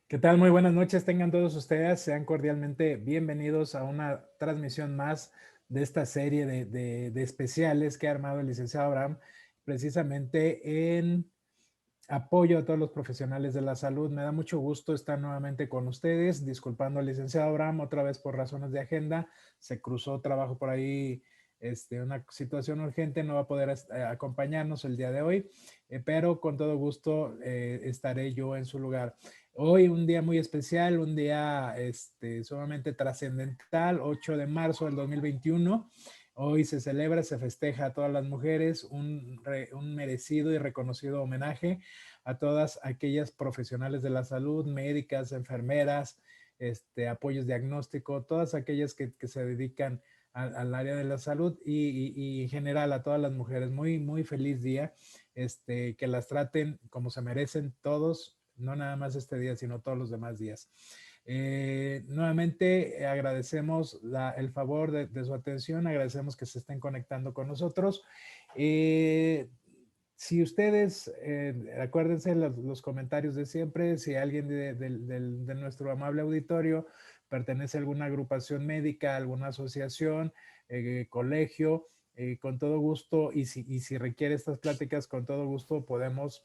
¿Qué tal? Muy buenas noches, tengan todos ustedes. Sean cordialmente bienvenidos a una transmisión más de esta serie de especiales que ha armado el licenciado Abraham, precisamente en apoyo a todos los profesionales de la salud. Me da mucho gusto estar nuevamente con ustedes, disculpando al licenciado Abraham otra vez por razones de agenda. Se cruzó trabajo por ahí, una situación urgente, no va a poder acompañarnos el día de hoy, pero con todo gusto estaré yo en su lugar. Hoy un día muy especial, un día sumamente trascendental, 8 de marzo del 2021. Hoy se celebra, se festeja a todas las mujeres, un merecido y reconocido homenaje a todas aquellas profesionales de la salud, médicas, enfermeras, apoyos diagnóstico, todas aquellas que se dedican al área de la salud y en general a todas las mujeres. Muy, muy feliz día, que las traten como se merecen todos, no nada más este día, sino todos los demás días. Nuevamente agradecemos el favor de su atención, agradecemos que se estén conectando con nosotros. Eh, si ustedes, acuérdense los comentarios de siempre, si alguien de nuestro amable auditorio pertenece a alguna agrupación médica, alguna asociación, colegio, con todo gusto, y si requiere estas pláticas, con todo gusto podemos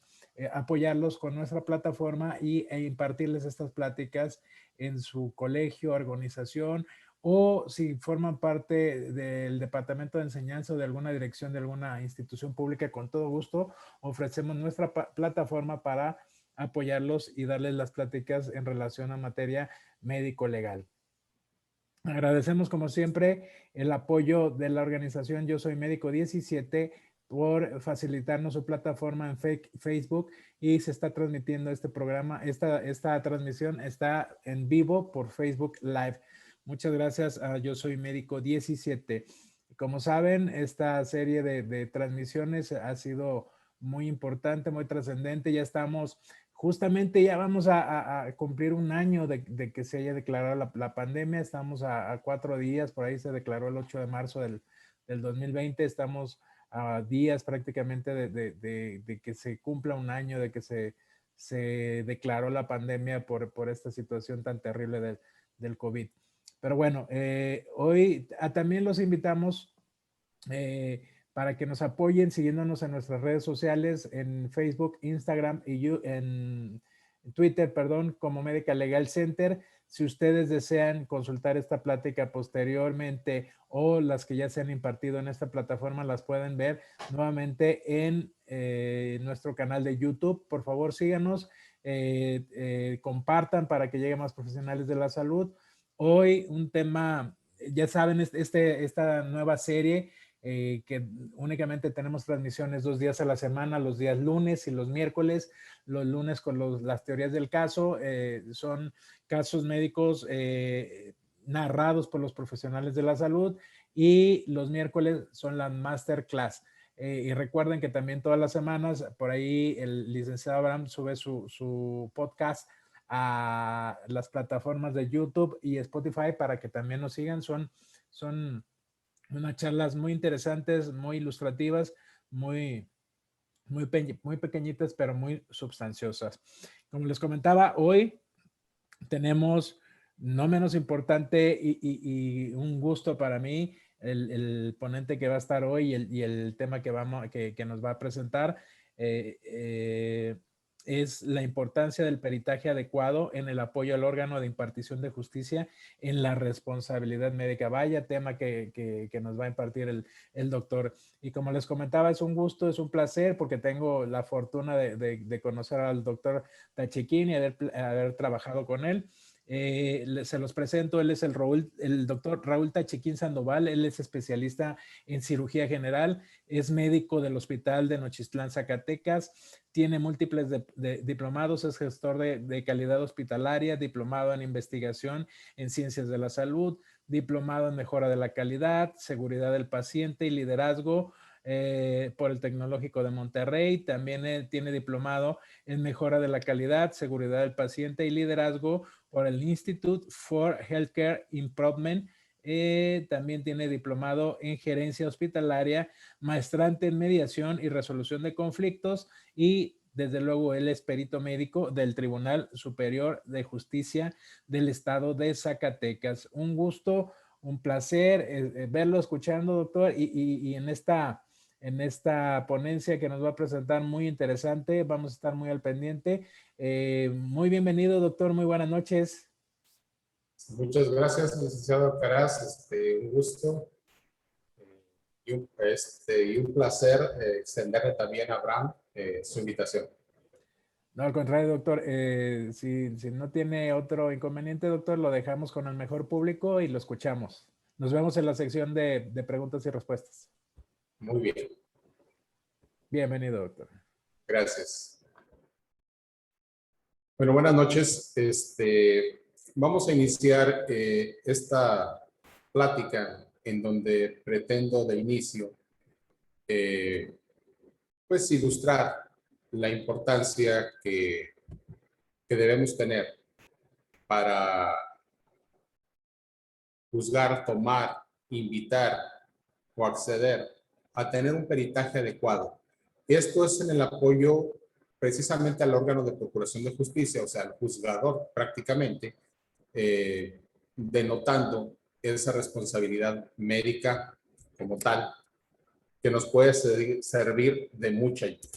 apoyarlos con nuestra plataforma e impartirles estas pláticas en su colegio, organización, o si forman parte del departamento de enseñanza o de alguna dirección de alguna institución pública, con todo gusto ofrecemos nuestra plataforma para apoyarlos y darles las pláticas en relación a materia médico-legal. Agradecemos como siempre el apoyo de la organización Yo Soy Médico 17 por facilitarnos su plataforma en Facebook, y se está transmitiendo este programa, esta transmisión está en vivo por Facebook Live. Muchas gracias a Yo Soy Médico 17. Como saben, esta serie de transmisiones ha sido muy importante, muy trascendente. Ya estamos, justamente ya vamos a cumplir un año de que se haya declarado la pandemia. Estamos a 4 días, por ahí se declaró el 8 de marzo del 2020. Estamos a días prácticamente de que se cumpla un año de que se declaró la pandemia por esta situación tan terrible del COVID. Pero bueno, hoy también los invitamos para que nos apoyen siguiéndonos en nuestras redes sociales, en Facebook, Instagram y en Twitter, perdón, como Médica Legal Center. Si ustedes desean consultar esta plática posteriormente o las que ya se han impartido en esta plataforma, las pueden ver nuevamente en nuestro canal de YouTube. Por favor, síganos, compartan para que lleguen más profesionales de la salud. Hoy un tema, ya saben, esta nueva serie que únicamente tenemos transmisiones 2 días a la semana, los días lunes y los miércoles. Los lunes con las teorías del caso, son casos médicos narrados por los profesionales de la salud, y los miércoles son las masterclass. Y recuerden que también todas las semanas por ahí el licenciado Abraham sube su podcast a las plataformas de YouTube y Spotify para que también nos sigan. Son unas charlas muy interesantes, muy ilustrativas, muy, muy pequeñitas, pero muy sustanciosas. Como les comentaba, hoy tenemos, no menos importante y un gusto para mí, el ponente que va a estar hoy y el tema que nos va a presentar. eh, eh, es la importancia del peritaje adecuado en el apoyo al órgano de impartición de justicia en la responsabilidad médica. Vaya tema que nos va a impartir el doctor. Y como les comentaba, es un gusto, es un placer, porque tengo la fortuna de conocer al doctor Tachiquín y haber trabajado con él. Se los presento, él es el doctor Raúl Tachiquín Sandoval. Él es especialista en cirugía general, es médico del Hospital de Nochistlán, Zacatecas, tiene múltiples diplomados, es gestor de calidad hospitalaria, diplomado en investigación en ciencias de la salud, diplomado en mejora de la calidad, seguridad del paciente y liderazgo por el Tecnológico de Monterrey. También tiene diplomado en mejora de la calidad, seguridad del paciente y liderazgo por el Institute for Healthcare Improvement. También tiene diplomado en gerencia hospitalaria, maestrante en mediación y resolución de conflictos, y Desde luego, él es perito médico del Tribunal Superior de Justicia del Estado de Zacatecas. Un gusto, un placer verlo, escuchando, doctor, y en esta ponencia que nos va a presentar muy interesante. Vamos a estar muy al pendiente. Muy bienvenido, doctor. Muy buenas noches. Muchas gracias, licenciado Caraz. Un gusto y un placer extenderle también a Abraham su invitación. No, al contrario, doctor. Si no tiene otro inconveniente, doctor, lo dejamos con el mejor público y lo escuchamos. Nos vemos en la sección de preguntas y respuestas. Muy bien. Bienvenido, doctor. Gracias. Bueno, buenas noches. Vamos a iniciar esta plática en donde pretendo de inicio pues ilustrar la importancia que debemos tener para juzgar, tomar, invitar o acceder a tener un peritaje adecuado. Esto es en el apoyo precisamente al órgano de procuración de justicia, o sea, al juzgador prácticamente, denotando esa responsabilidad médica como tal, que nos puede servir de mucha ayuda.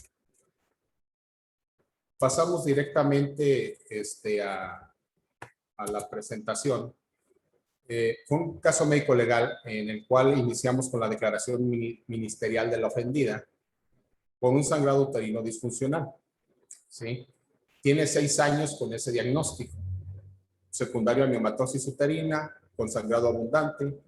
Pasamos directamente a la presentación. Fue un caso médico legal en el cual iniciamos con la declaración ministerial de la ofendida con un sangrado uterino disfuncional. ¿Sí? Tiene 6 años con ese diagnóstico. Secundario a miomatosis uterina, con sangrado abundante.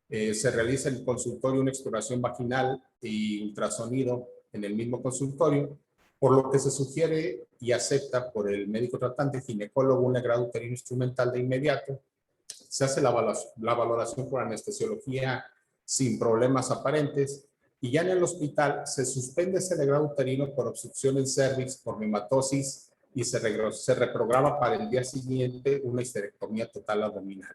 Se realiza en el consultorio una exploración vaginal y ultrasonido en el mismo consultorio, por lo que se sugiere y acepta por el médico tratante ginecólogo un grado uterino instrumental de inmediato. Se hace la valoración por anestesiología sin problemas aparentes y ya en el hospital se suspende ese legrado uterino por obstrucción en cervix, por miomatosis y se reprograma para el día siguiente una histerectomía total abdominal.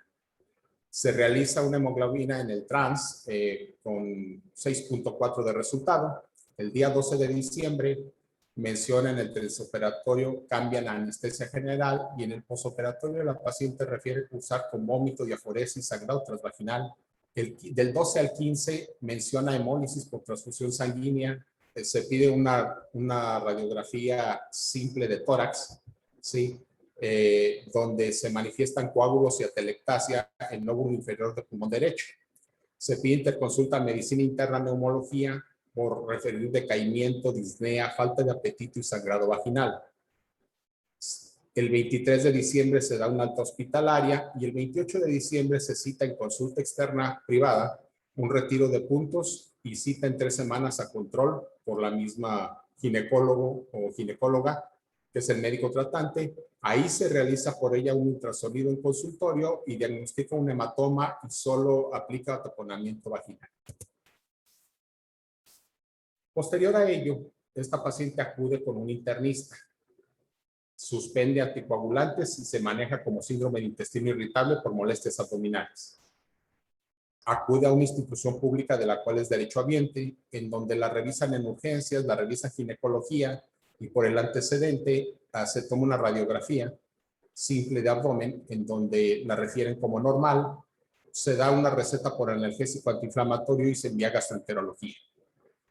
Se realiza una hemoglobina en el trans con 6.4 de resultado. El día 12 de diciembre menciona en el transoperatorio, cambia la anestesia general y en el posoperatorio la paciente refiere cursar con vómito, diaforesis, sangrado transvaginal. Del 12 al 15 menciona hemólisis por transfusión sanguínea. Se pide una radiografía simple de tórax, ¿sí? Donde se manifiestan coágulos y atelectasia en el lóbulo inferior del pulmón derecho. Se pide interconsulta medicina interna, neumología, por referir decaimiento, disnea, falta de apetito y sangrado vaginal. El 23 de diciembre se da una alta hospitalaria y el 28 de diciembre se cita en consulta externa privada, un retiro de puntos y cita en 3 semanas a control por la misma ginecólogo o ginecóloga, que es el médico tratante. Ahí se realiza por ella un ultrasonido en consultorio y diagnostica un hematoma y solo aplica taponamiento vaginal. Posterior a ello, esta paciente acude con un internista, suspende anticoagulantes y se maneja como síndrome de intestino irritable por molestias abdominales. Acude a una institución pública de la cual es derechohabiente, en donde la revisan en urgencias, la revisa ginecología y por el antecedente se toma una radiografía simple de abdomen en donde la refieren como normal, se da una receta por analgésico antiinflamatorio y se envía a gastroenterología.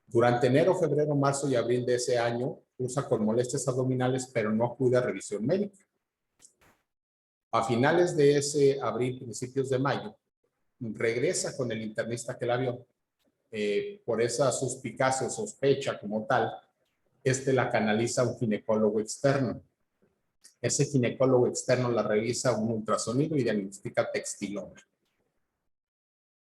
Durante enero, febrero, marzo y abril de ese año, cursa con molestias abdominales, pero no acude a revisión médica. A finales de ese abril, principios de mayo, regresa con el internista que la vio. Por esa suspicacia o sospecha como tal, la canaliza a un ginecólogo externo. Ese ginecólogo externo la revisa un ultrasonido y diagnostica textiloma.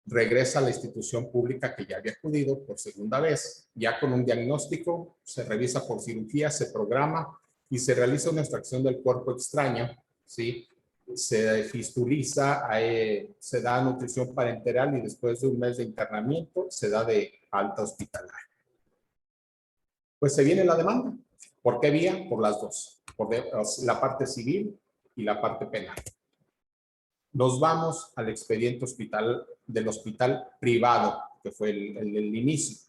Regresa a la institución pública que ya había acudido por segunda vez, ya con un diagnóstico, se revisa por cirugía, se programa y se realiza una extracción del cuerpo extraño, ¿sí? Se fistuliza, se da nutrición parenteral y después de un mes de internamiento se da de alta hospitalaria. Pues se viene la demanda. ¿Por qué vía? Por las dos, por la parte civil y la parte penal. Nos vamos al expediente del hospital privado, que fue el inicio.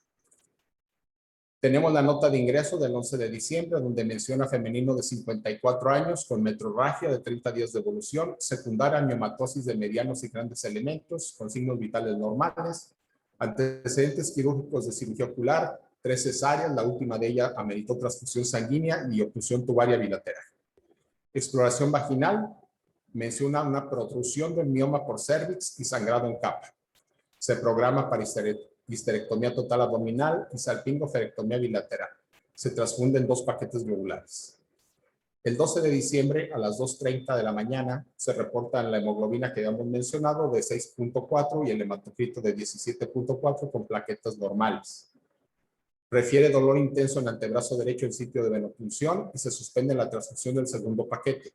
Tenemos la nota de ingreso del 11 de diciembre, donde menciona femenino de 54 años con metrorragia de 30 días de evolución, secundaria miomatosis de medianos y grandes elementos, con signos vitales normales, antecedentes quirúrgicos de cirugía ocular, 3 cesáreas, la última de ellas ameritó transfusión sanguínea y obtusión tubaria bilateral. Exploración vaginal, menciona una protrusión del mioma por cervix y sangrado en capa. Se programa para histerectomía total abdominal y salpingoferectomía bilateral. Se transfunden 2 paquetes globulares. El 12 de diciembre a las 2:30 de la mañana se reporta la hemoglobina que habíamos mencionado de 6.4 y el hematocrito de 17.4 con plaquetas normales. Refiere dolor intenso en el antebrazo derecho en sitio de venopunción y se suspende la transfusión del segundo paquete.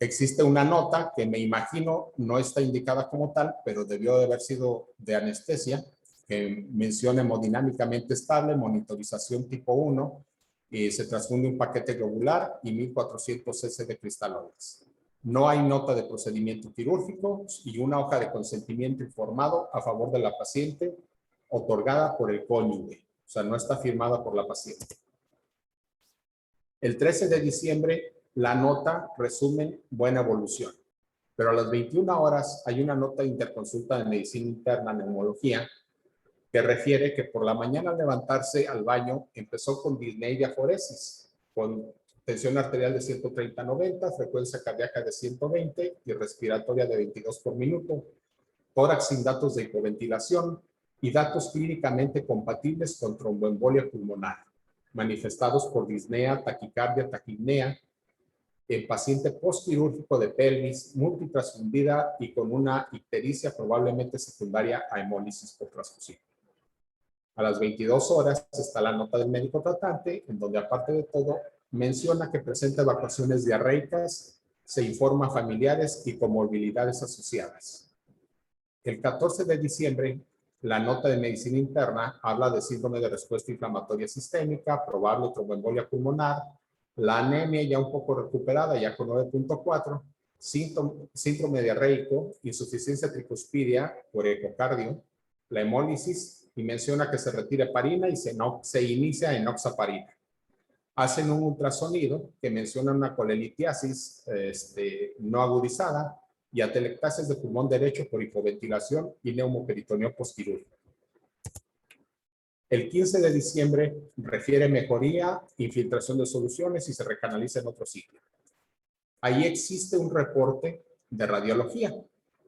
Existe una nota que me imagino no está indicada como tal, pero debió de haber sido de anestesia, que menciona hemodinámicamente estable, monitorización tipo 1, y se transfunde un paquete globular y 1400 cc de cristaloides. No hay nota de procedimiento quirúrgico y una hoja de consentimiento informado a favor de la paciente otorgada por el cónyuge, o sea, no está firmada por la paciente. El 13 de diciembre, la nota resume buena evolución, pero a las 21 horas hay una nota de interconsulta de medicina interna, neumología, que refiere que por la mañana al levantarse al baño empezó con disnea y diaforesis, con tensión arterial de 130/90, frecuencia cardíaca de 120 y respiratoria de 22 por minuto, tórax sin datos de hipoventilación y datos clínicamente compatibles con tromboembolia pulmonar, manifestados por disnea, taquicardia, taquipnea, en paciente postquirúrgico de pelvis, multitransfundida y con una ictericia probablemente secundaria a hemólisis por transfusión. A las 22 horas está la nota del médico tratante, en donde aparte de todo menciona que presenta evacuaciones diarreicas, se informa a familiares y comorbilidades asociadas. El 14 de diciembre, la nota de medicina interna habla de síndrome de respuesta inflamatoria sistémica, probable tromboembolia pulmonar, la anemia ya un poco recuperada, ya con 9.4, síndrome diarreico, insuficiencia tricuspidia por ecocardio, la hemólisis, y menciona que se retira heparina y se inicia enoxaparina. Hacen un ultrasonido que menciona una colelitiasis no agudizada y atelectasias de pulmón derecho por hipoventilación y neumoperitoneo postquirúrgico. El 15 de diciembre refiere mejoría, infiltración de soluciones y se recanaliza en otro sitio. Ahí existe un reporte de radiología,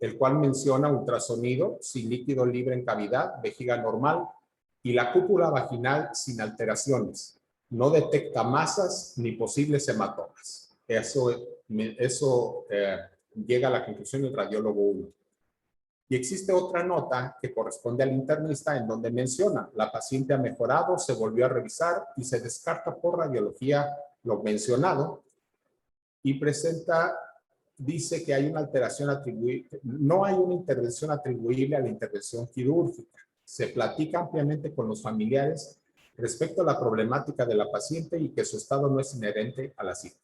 el cual menciona ultrasonido sin líquido libre en cavidad, vejiga normal y la cúpula vaginal sin alteraciones. No detecta masas ni posibles hematomas. Eso llega a la conclusión del radiólogo 1. Y existe otra nota que corresponde al internista en donde menciona, la paciente ha mejorado, se volvió a revisar y se descarta por radiología lo mencionado y dice que hay una alteración atribuible, no hay una intervención atribuible a la intervención quirúrgica. Se platica ampliamente con los familiares respecto a la problemática de la paciente y que su estado no es inherente a la cirugía.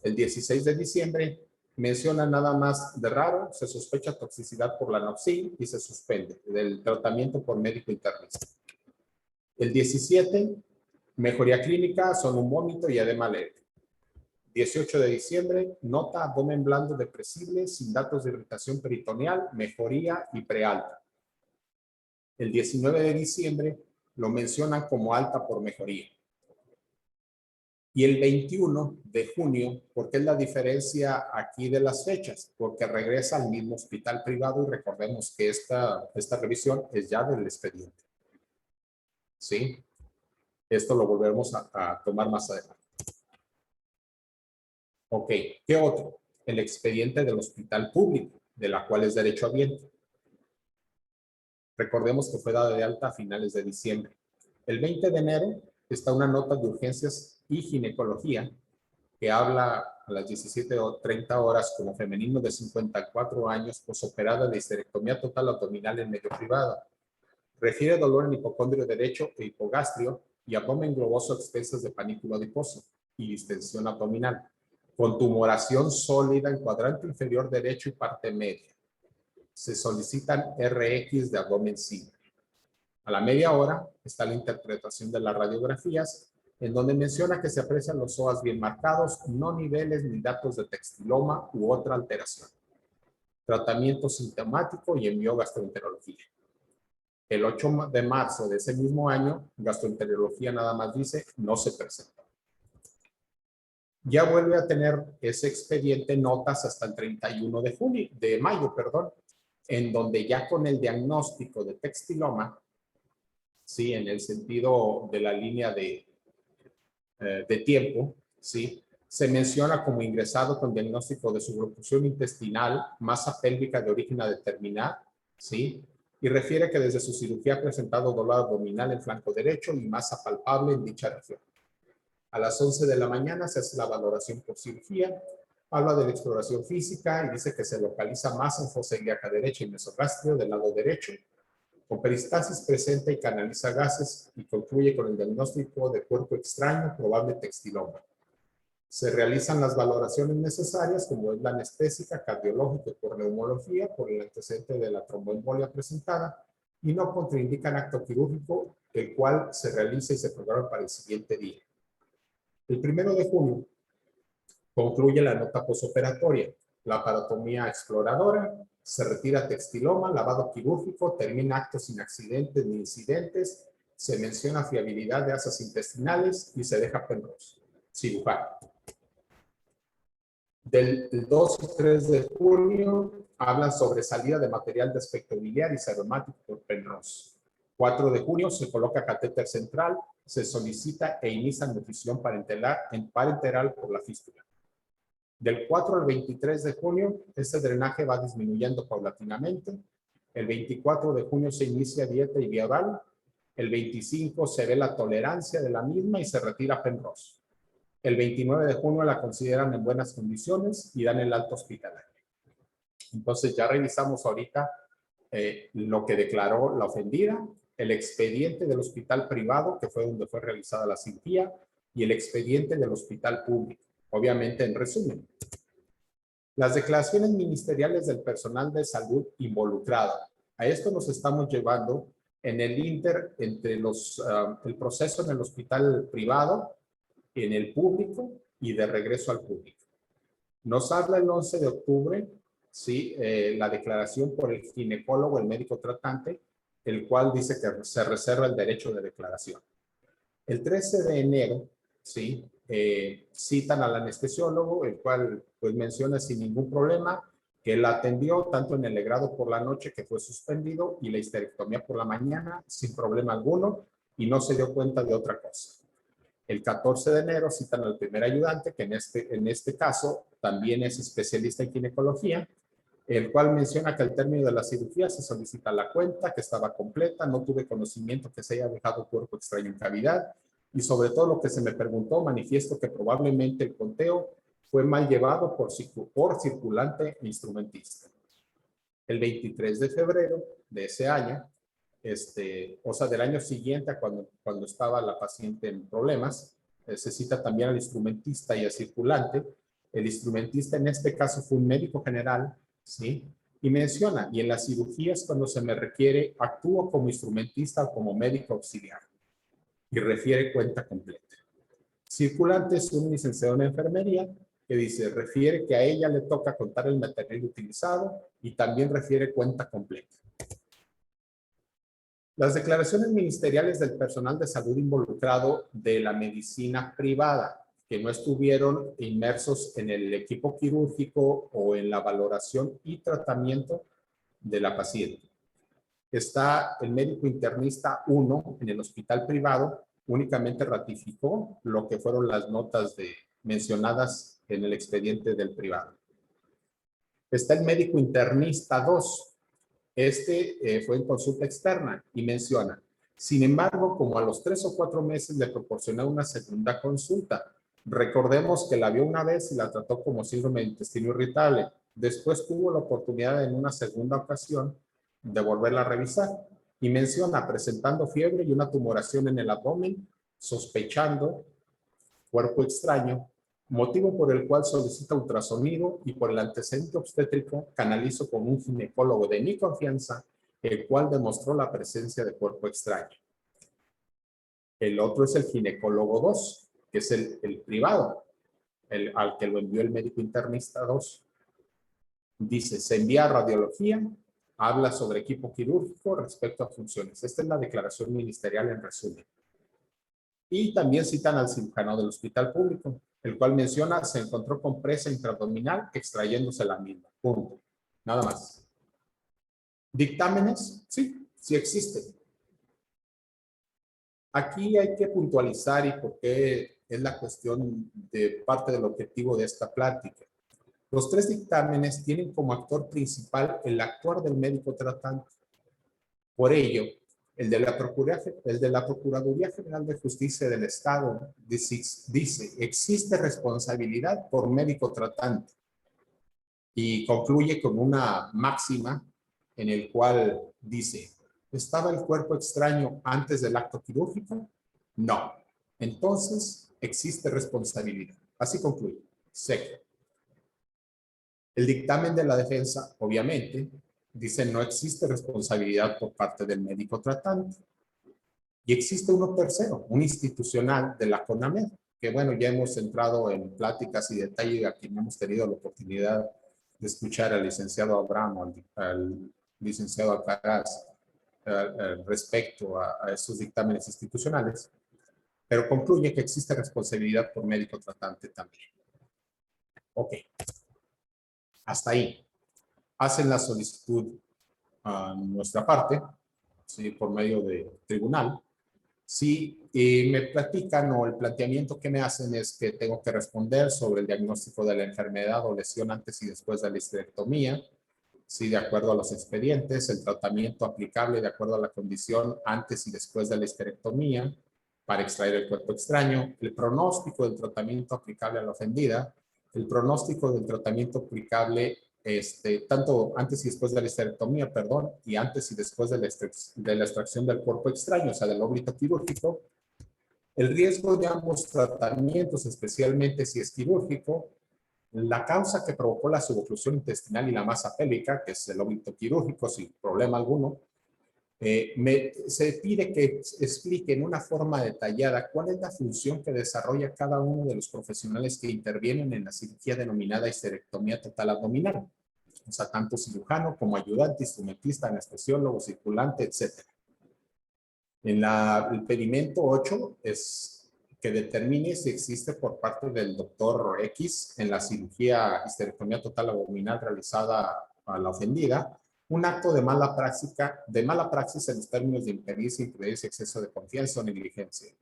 El 16 de diciembre menciona nada más de raro, se sospecha toxicidad por la noxil y se suspende del tratamiento por médico internista. El 17, mejoría clínica, son un vómito y edema leve. 18 de diciembre, nota abdomen blando depresible sin datos de irritación peritoneal, mejoría y prealta. El 19 de diciembre lo mencionan como alta por mejoría. Y el 21 de junio, ¿por qué es la diferencia aquí de las fechas? Porque regresa al mismo hospital privado y recordemos que esta revisión es ya del expediente. ¿Sí? Esto lo volveremos a tomar más adelante. Ok, ¿qué otro? El expediente del hospital público, de la cual es derechohabiente. Recordemos que fue dada de alta a finales de diciembre. El 20 de enero está una nota de urgencias y ginecología que habla a las 17:30 horas como femenino de 54 años posoperada de histerectomía total abdominal en medio privado. Refiere dolor en hipocondrio derecho e hipogastrio y abdomen globoso extensas de panículo adiposo y distensión abdominal, con tumoración sólida en cuadrante inferior derecho y parte media. Se solicitan RX de abdomen simple. A la media hora está la interpretación de las radiografías, en donde menciona que se aprecian los psoas bien marcados, no niveles ni datos de textiloma u otra alteración. Tratamiento sintomático y envió gastroenterología. El 8 de marzo de ese mismo año, gastroenterología nada más dice, no se presentó. Ya vuelve a tener ese expediente notas hasta el 31 de mayo, en donde ya con el diagnóstico de textiloma, sí, en el sentido de la línea de tiempo, sí, se menciona como ingresado con diagnóstico de subluxación intestinal, masa pélvica de origen a determinar, sí, y refiere que desde su cirugía ha presentado dolor abdominal en flanco derecho y masa palpable en dicha región. A las 11 de la mañana se hace la valoración por cirugía, habla de la exploración física y dice que se localiza masa en fosa ilíaca derecha y mesogastrio del lado derecho, con peristasis presente y canaliza gases, y concluye con el diagnóstico de cuerpo extraño, probable textiloma. Se realizan las valoraciones necesarias, como es la anestésica, cardiológica y por neumología, por el antecedente de la tromboembolia presentada, y no contraindican acto quirúrgico, el cual se realiza y se programa para el siguiente día. El 1 de junio concluye la nota posoperatoria, la aparotomía exploradora, se retira textiloma, lavado quirúrgico, termina acto sin accidentes ni incidentes, se menciona fiabilidad de asas intestinales y se deja Penrose, cirujano. Del 2 y 3 de junio hablan sobre salida de material de aspecto biliar y seromático por Penrose. 4 de junio se coloca catéter central, se solicita e inicia nutrición parenteral por la fístula. Del 4 al 23 de junio, este drenaje va disminuyendo paulatinamente. El 24 de junio se inicia dieta y vía oral. El 25 se ve la tolerancia de la misma y se retira Penrose. El 29 de junio la consideran en buenas condiciones y dan el alto hospitalario. Entonces ya revisamos ahorita lo que declaró la ofendida, el expediente del hospital privado, que fue donde fue realizada la cirugía, y el expediente del hospital público. Obviamente, en resumen, las declaraciones ministeriales del personal de salud involucrado. A esto nos estamos llevando en el entre el proceso en el hospital privado, en el público y de regreso al público. Nos habla el 11 de octubre, ¿sí? La declaración por el ginecólogo, el médico tratante, el cual dice que se reserva el derecho de declaración. El 13 de enero, ¿sí? Citan al anestesiólogo, el cual pues menciona sin ningún problema que la atendió tanto en el legrado por la noche, que fue suspendido, y la histerectomía por la mañana sin problema alguno, y no se dio cuenta de otra cosa. El 14 de enero citan al primer ayudante, que en este caso también es especialista en ginecología, el cual menciona que al término de la cirugía se solicita la cuenta, que estaba completa, no tuve conocimiento que se haya dejado cuerpo extraño en cavidad, y sobre todo lo que se me preguntó, manifiesto que probablemente el conteo fue mal llevado por circulante e instrumentista. El 23 de febrero de ese año, o sea, del año siguiente a cuando estaba la paciente en problemas, se cita también al instrumentista y al circulante. El instrumentista en este caso fue un médico general, ¿sí? Y menciona, y en las cirugías cuando se me requiere, actúo como instrumentista o como médico auxiliar. Y refiere cuenta completa. Circulante es un licenciado en enfermería que dice, refiere que a ella le toca contar el material utilizado y también refiere cuenta completa. Las declaraciones ministeriales del personal de salud involucrado de la medicina privada, que no estuvieron inmersos en el equipo quirúrgico o en la valoración y tratamiento de la paciente. Está el médico internista 1 en el hospital privado, únicamente ratificó lo que fueron las notas mencionadas en el expediente del privado. Está el médico internista 2. Fue en consulta externa y menciona, sin embargo, como a los 3 o 4 meses le proporcioné una segunda consulta. Recordemos que la vio una vez y la trató como síndrome de intestino irritable. Después tuvo la oportunidad en una segunda ocasión de volverla a revisar y menciona presentando fiebre y una tumoración en el abdomen, sospechando cuerpo extraño, motivo por el cual solicita ultrasonido y por el antecedente obstétrico canalizo con un ginecólogo de mi confianza el cual demostró la presencia de cuerpo extraño. El otro es el ginecólogo 2, que es el privado, al que lo envió el médico internista 2. Dice, se envía a radiología, habla sobre equipo quirúrgico respecto a funciones. Esta es la declaración ministerial en resumen. Y también citan al cirujano del hospital público, el cual menciona, se encontró con presa intraabdominal extrayéndose la misma. Punto. Nada más. ¿Dictámenes? Sí, sí existen. Aquí hay que puntualizar y por qué es la cuestión de parte del objetivo de esta plática. Los 3 dictámenes tienen como actor principal el actuar del médico tratante. Por ello, el de la Procuraduría General de Justicia del Estado dice, existe responsabilidad por médico tratante y concluye con una máxima en el cual dice, ¿estaba el cuerpo extraño antes del acto quirúrgico? No. Entonces, existe responsabilidad. Así concluye. Seco. El dictamen de la defensa, obviamente, dice no existe responsabilidad por parte del médico tratante. Y existe uno tercero, un institucional de la CONAMED, que bueno, ya hemos entrado en pláticas y detalles, a quien hemos tenido la oportunidad de escuchar al licenciado Abraham, al licenciado Alcaraz, respecto a estos dictámenes institucionales, pero concluye que existe responsabilidad por médico tratante también. Ok, hasta ahí. Hacen la solicitud a nuestra parte, ¿sí? Por medio de tribunal. Sí, me platican o el planteamiento que me hacen es que tengo que responder sobre el diagnóstico de la enfermedad o lesión antes y después de la histerectomía, sí, de acuerdo a los expedientes, el tratamiento aplicable de acuerdo a la condición antes y después de la histerectomía para extraer el cuerpo extraño, el pronóstico del tratamiento aplicable a la ofendida, el pronóstico del tratamiento aplicable tanto antes y después de la histerectomía, perdón, y antes y después de la extracción del cuerpo extraño, o sea, del óbito quirúrgico, el riesgo de ambos tratamientos, especialmente si es quirúrgico, la causa que provocó la suboclusión intestinal y la masa pélvica, que es el óbito quirúrgico, sin problema alguno, se pide que explique en una forma detallada cuál es la función que desarrolla cada uno de los profesionales que intervienen en la cirugía denominada histerectomía total abdominal. O sea, tanto cirujano como ayudante, instrumentista, anestesiólogo, circulante, etc. En el pedimento 8 es que determine si existe por parte del doctor X en la cirugía histerectomía total abdominal realizada a la ofendida, un acto de mala praxis en los términos de impericia, imprudencia, exceso de confianza o negligencia.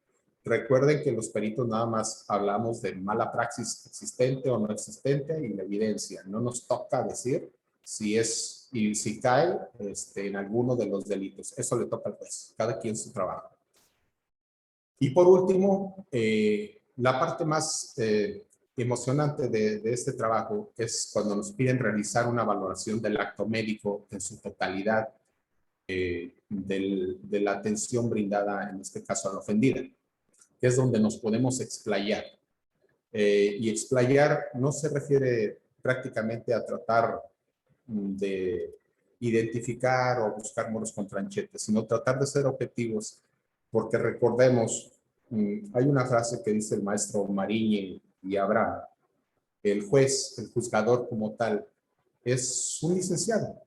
Recuerden que los peritos nada más hablamos de mala praxis existente o no existente y la evidencia. No nos toca decir si es y si cae en alguno de los delitos. Eso le toca al juez, cada quien su trabajo. Y por último, la parte más emocionante de este trabajo es cuando nos piden realizar una valoración del acto médico en su totalidad de la atención brindada, en este caso a la ofendida, que es donde nos podemos explayar. Y explayar no se refiere prácticamente a tratar de identificar o buscar moros con tranchetes, sino tratar de ser objetivos, porque recordemos, hay una frase que dice el maestro Mariñe y Abraham, el juez, el juzgador como tal, es un licenciado,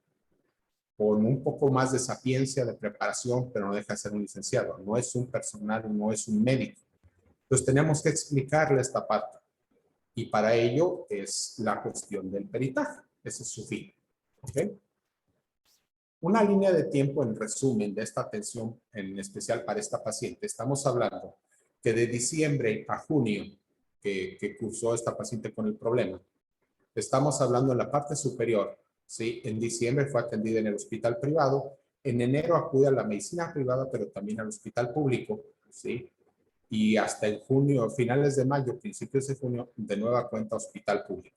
con un poco más de sapiencia, de preparación, pero no deja de ser un licenciado, no es un personal, no es un médico. Entonces tenemos que explicarle esta parte, y para ello es la cuestión del peritaje, ese es su fin. ¿Okay? Una línea de tiempo en resumen de esta atención, en especial para esta paciente, estamos hablando que de diciembre a junio que cursó esta paciente con el problema, estamos hablando en la parte superior, ¿sí? En diciembre fue atendida en el hospital privado, en enero acude a la medicina privada, pero también al hospital público, ¿sí? Y hasta en junio, finales de mayo, principios de junio, de nueva cuenta hospital público.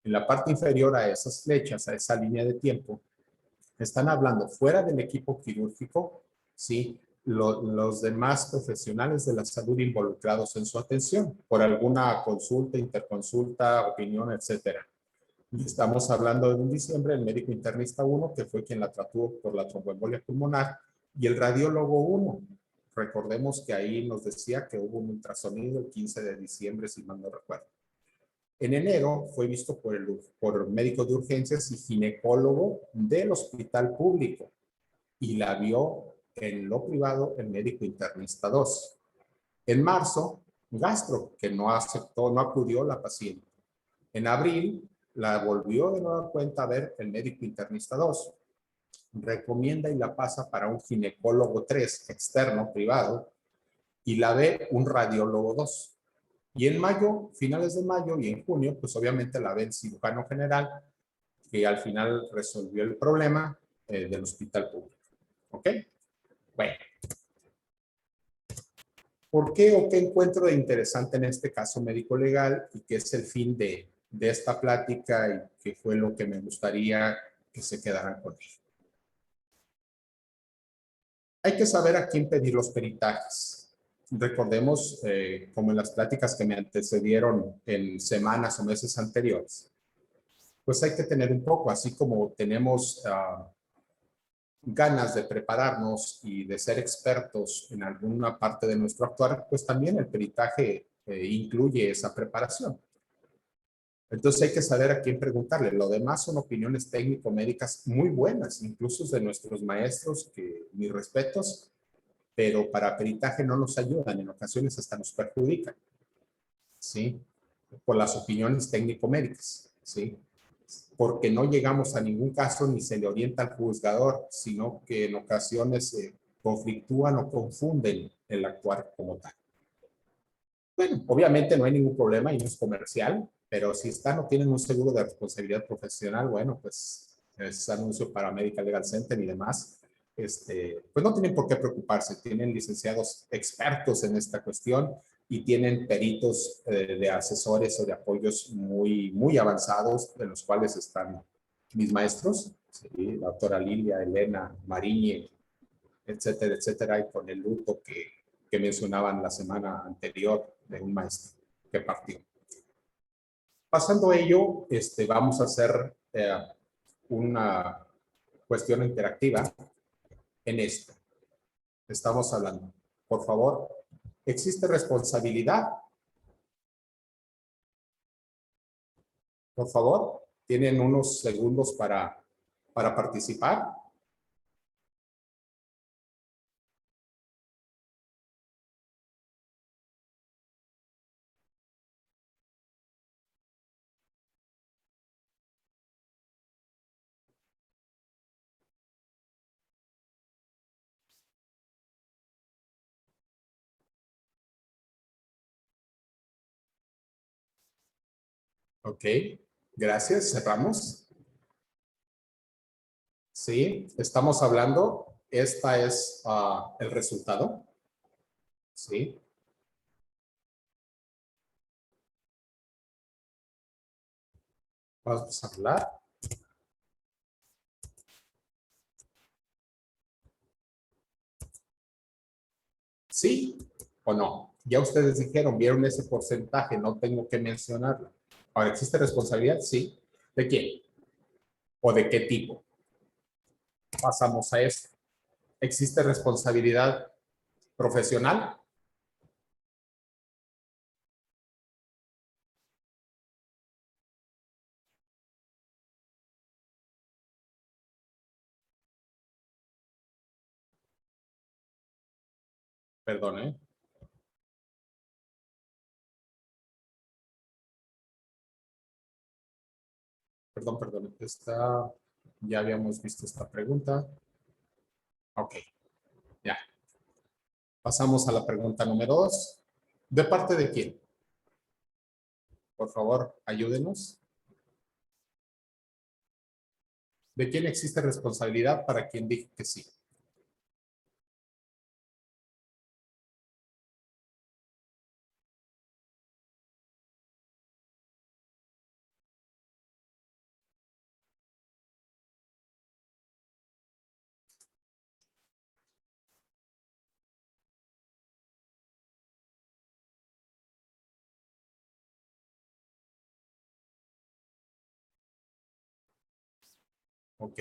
En la parte inferior a esas flechas, a esa línea de tiempo, están hablando fuera del equipo quirúrgico, ¿sí? Los demás profesionales de la salud involucrados en su atención por alguna consulta, interconsulta, opinión, etcétera. Y estamos hablando de un diciembre, el médico internista 1, que fue quien la trató por la tromboembolia pulmonar, y el radiólogo 1. Recordemos que ahí nos decía que hubo un ultrasonido el 15 de diciembre, si mal no recuerdo. En enero fue visto por médico de urgencias y ginecólogo del hospital público, y la vio en lo privado el médico internista 2. En marzo, gastro, que no aceptó, no acudió la paciente. En abril, la volvió de nueva cuenta a ver el médico internista 2. Recomienda y la pasa para un ginecólogo 3 externo, privado, y la ve un radiólogo 2. Y en mayo, finales de mayo y en junio, pues obviamente la ve el cirujano general, que al final resolvió el problema del hospital público. ¿Ok? Bueno, ¿por qué o qué encuentro de interesante en este caso médico legal y qué es el fin de esta plática y qué fue lo que me gustaría que se quedaran con él? Hay que saber a quién pedir los peritajes. Recordemos, como en las pláticas que me antecedieron en semanas o meses anteriores, pues hay que tener un poco, así como tenemos ganas de prepararnos y de ser expertos en alguna parte de nuestro actuar, pues también el peritaje incluye esa preparación. Entonces hay que saber a quién preguntarle. Lo demás son opiniones técnico-médicas muy buenas, incluso de nuestros maestros, que mis respetos, pero para peritaje no nos ayudan, en ocasiones hasta nos perjudican, ¿sí? Por las opiniones técnico-médicas, ¿sí? Porque no llegamos a ningún caso ni se le orienta al juzgador, sino que en ocasiones conflictúan o confunden el actuar como tal. Bueno, obviamente no hay ningún problema y no es comercial, pero si están o tienen un seguro de responsabilidad profesional, bueno, pues es anuncio para Medical Legal Center y demás, pues no tienen por qué preocuparse, tienen licenciados expertos en esta cuestión y tienen peritos de asesores o de apoyos muy avanzados, de los cuales están mis maestros, ¿sí? La doctora Lilia, Elena, Mariñe, etcétera, etcétera, y con el luto que mencionaban la semana anterior de un maestro que partió. Pasando a ello, vamos a hacer una cuestión interactiva en esto. Estamos hablando, por favor, ¿existe responsabilidad? Por favor, tienen unos segundos para participar. Ok, gracias, cerramos. Sí, estamos hablando, esta es el resultado. Sí, vamos a hablar. ¿Sí o no? Ya ustedes dijeron, vieron ese porcentaje, no tengo que mencionarlo. Ahora, ¿existe responsabilidad? Sí. ¿De quién? ¿O de qué tipo? Pasamos a esto. ¿Existe responsabilidad profesional? Perdón, ¿eh? Perdón. Ya habíamos visto esta pregunta. Ok, ya. Pasamos a la pregunta número 2. ¿De parte de quién? Por favor, ayúdenos. ¿De quién existe responsabilidad para quien diga que sí? Ok,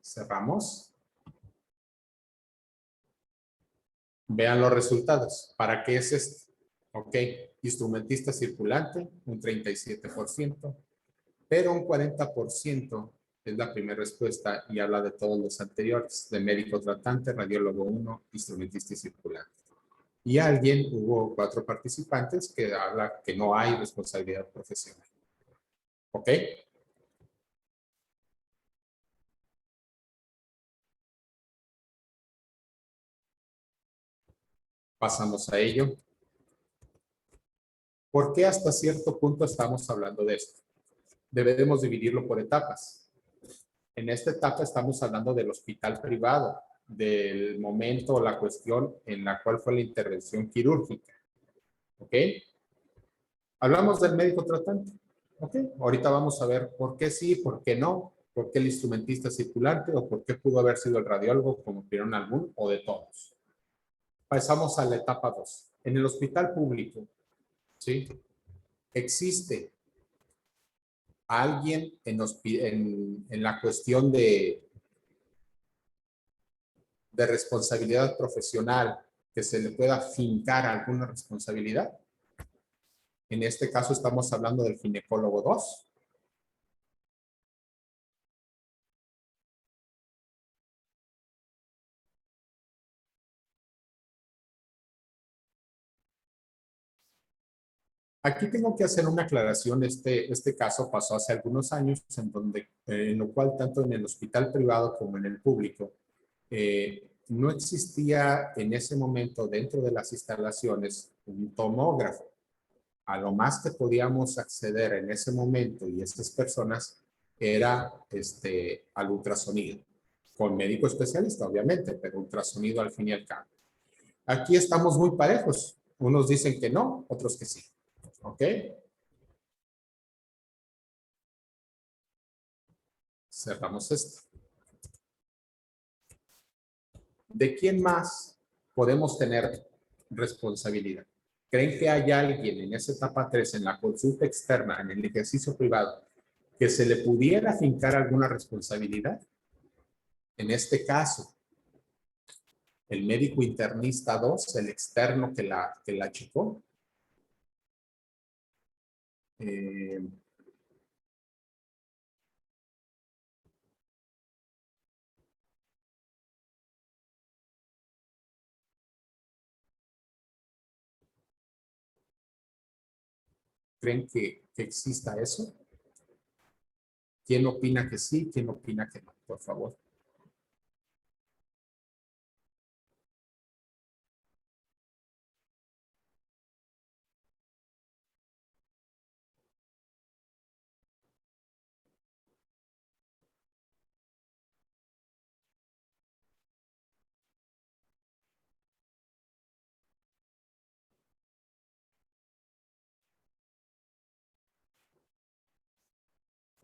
cerramos. Vean los resultados. ¿Para qué es esto? Ok, instrumentista circulante, un 37%, pero un 40% es la primera respuesta y habla de todos los anteriores, de médico tratante, radiólogo 1, instrumentista y circulante. Y hubo 4 participantes que habla que no hay responsabilidad profesional. ¿Ok? Pasamos a ello. ¿Por qué hasta cierto punto estamos hablando de esto? Debemos dividirlo por etapas. En esta etapa estamos hablando del hospital privado, del momento o la cuestión en la cual fue la intervención quirúrgica. ¿Ok? Hablamos del médico tratante. ¿Ok? Ahorita vamos a ver por qué sí, por qué no, por qué el instrumentista circulante o por qué pudo haber sido el radiólogo, como opinaron algún, o de todos. Pasamos a la etapa 2. En el hospital público, ¿sí? Existe alguien en la cuestión de responsabilidad profesional que se le pueda fincar alguna responsabilidad. En este caso estamos hablando del ginecólogo 2. Aquí tengo que hacer una aclaración. Este caso pasó hace algunos años, en lo cual tanto en el hospital privado como en el público, no existía en ese momento dentro de las instalaciones un tomógrafo. A lo más que podíamos acceder en ese momento y estas personas era al ultrasonido, con médico especialista obviamente, pero ultrasonido al fin y al cabo. Aquí estamos muy parejos. Unos dicen que no, otros que sí. ¿Ok? Cerramos esto. ¿De quién más podemos tener responsabilidad? ¿Creen que hay alguien en esa etapa 3, en la consulta externa, en el ejercicio privado, que se le pudiera fincar alguna responsabilidad? En este caso, el médico internista 2, el externo que la checó. Eh, ¿Creen que exista eso? ¿Quién opina que sí? ¿Quién opina que no? Por favor.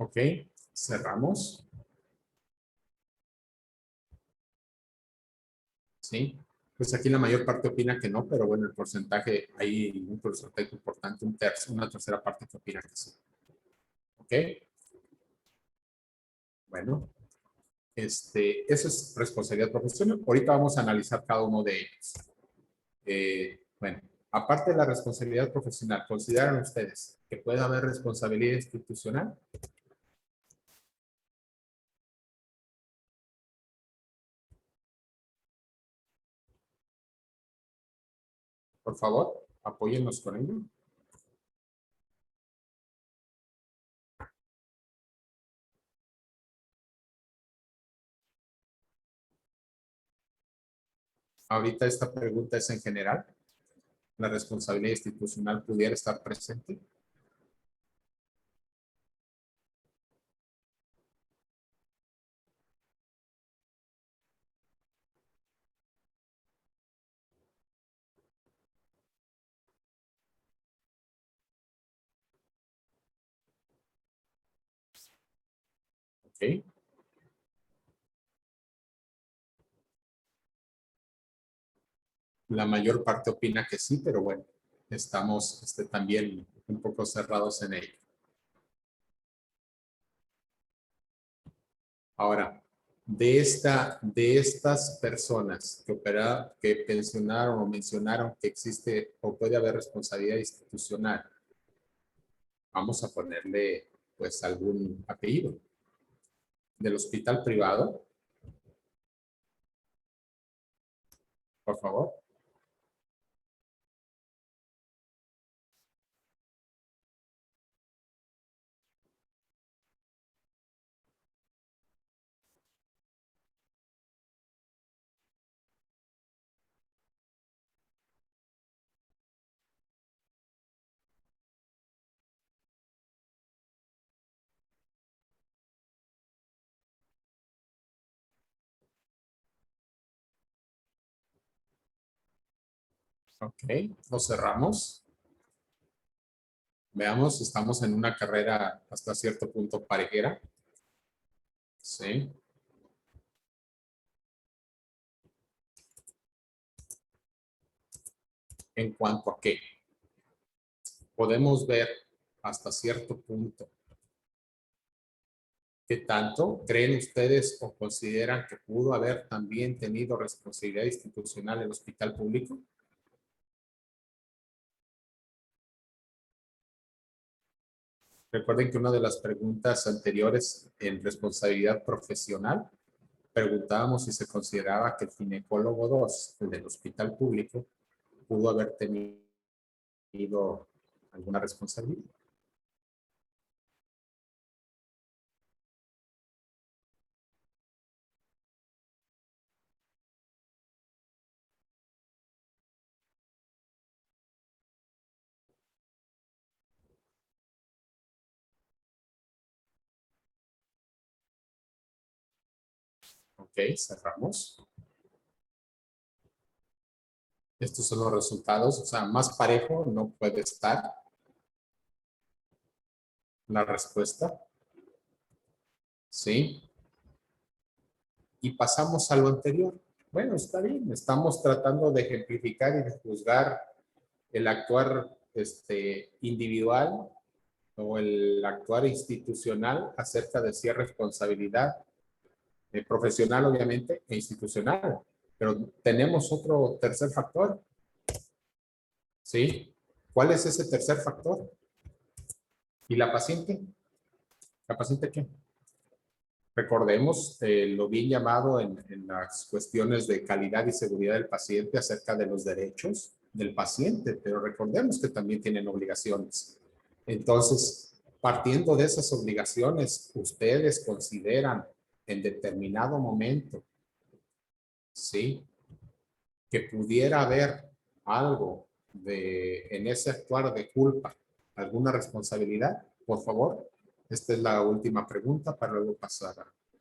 Ok, cerramos. Sí, pues aquí la mayor parte opina que no, pero bueno, el porcentaje, hay un porcentaje importante, un tercio, una tercera parte que opina que sí. Ok, bueno, eso es responsabilidad profesional. Ahorita vamos a analizar cada uno de ellos. Bueno, aparte de la responsabilidad profesional, ¿consideran ustedes que puede haber responsabilidad institucional? Por favor, apóyennos con ello. Ahorita esta pregunta es en general. ¿La responsabilidad institucional pudiera estar presente? Ok. La mayor parte opina que sí, pero bueno, estamos también un poco cerrados en ello. Ahora, de estas personas que pensionaron o mencionaron que existe o puede haber responsabilidad institucional, vamos a ponerle pues algún apellido. Del hospital privado, por favor. Ok, lo cerramos. Veamos, estamos en una carrera hasta cierto punto parejera. Sí. ¿En cuanto a qué? Podemos ver hasta cierto punto qué tanto creen ustedes o consideran que pudo haber también tenido responsabilidad institucional el hospital público. Recuerden que una de las preguntas anteriores en responsabilidad profesional preguntábamos si se consideraba que el ginecólogo 2, el del hospital público, pudo haber tenido alguna responsabilidad. Ok, cerramos. Estos son los resultados, o sea, más parejo no puede estar la respuesta. ¿Sí? Y pasamos a lo anterior. Bueno, está bien, estamos tratando de ejemplificar y de juzgar el actuar individual o el actuar institucional acerca de si es responsabilidad profesional, obviamente, e institucional. Pero tenemos otro tercer factor. ¿Sí? ¿Cuál es ese tercer factor? ¿Y la paciente? ¿La paciente qué? Recordemos lo bien llamado en las cuestiones de calidad y seguridad del paciente acerca de los derechos del paciente, pero recordemos que también tienen obligaciones. Entonces, partiendo de esas obligaciones, ustedes consideran en determinado momento, ¿sí?, que pudiera haber algo en ese actuar de culpa, alguna responsabilidad. Por favor, esta es la última pregunta para luego pasar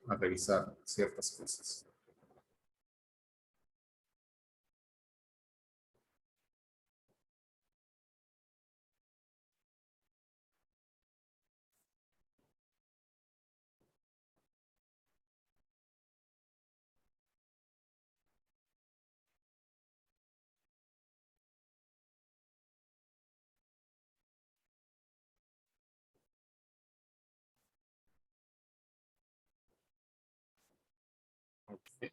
a revisar ciertas cosas. Okay.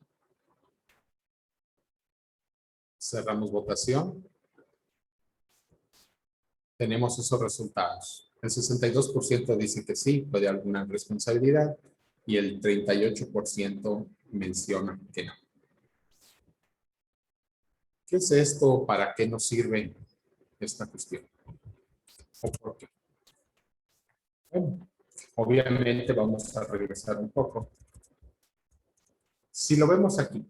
Cerramos votación. Tenemos esos resultados. El 62% dice que sí, puede haber alguna responsabilidad y el 38% menciona que no. ¿Qué es esto? ¿Para qué nos sirve esta cuestión? ¿O por qué? Bueno, obviamente vamos a regresar un poco. Si lo vemos aquí,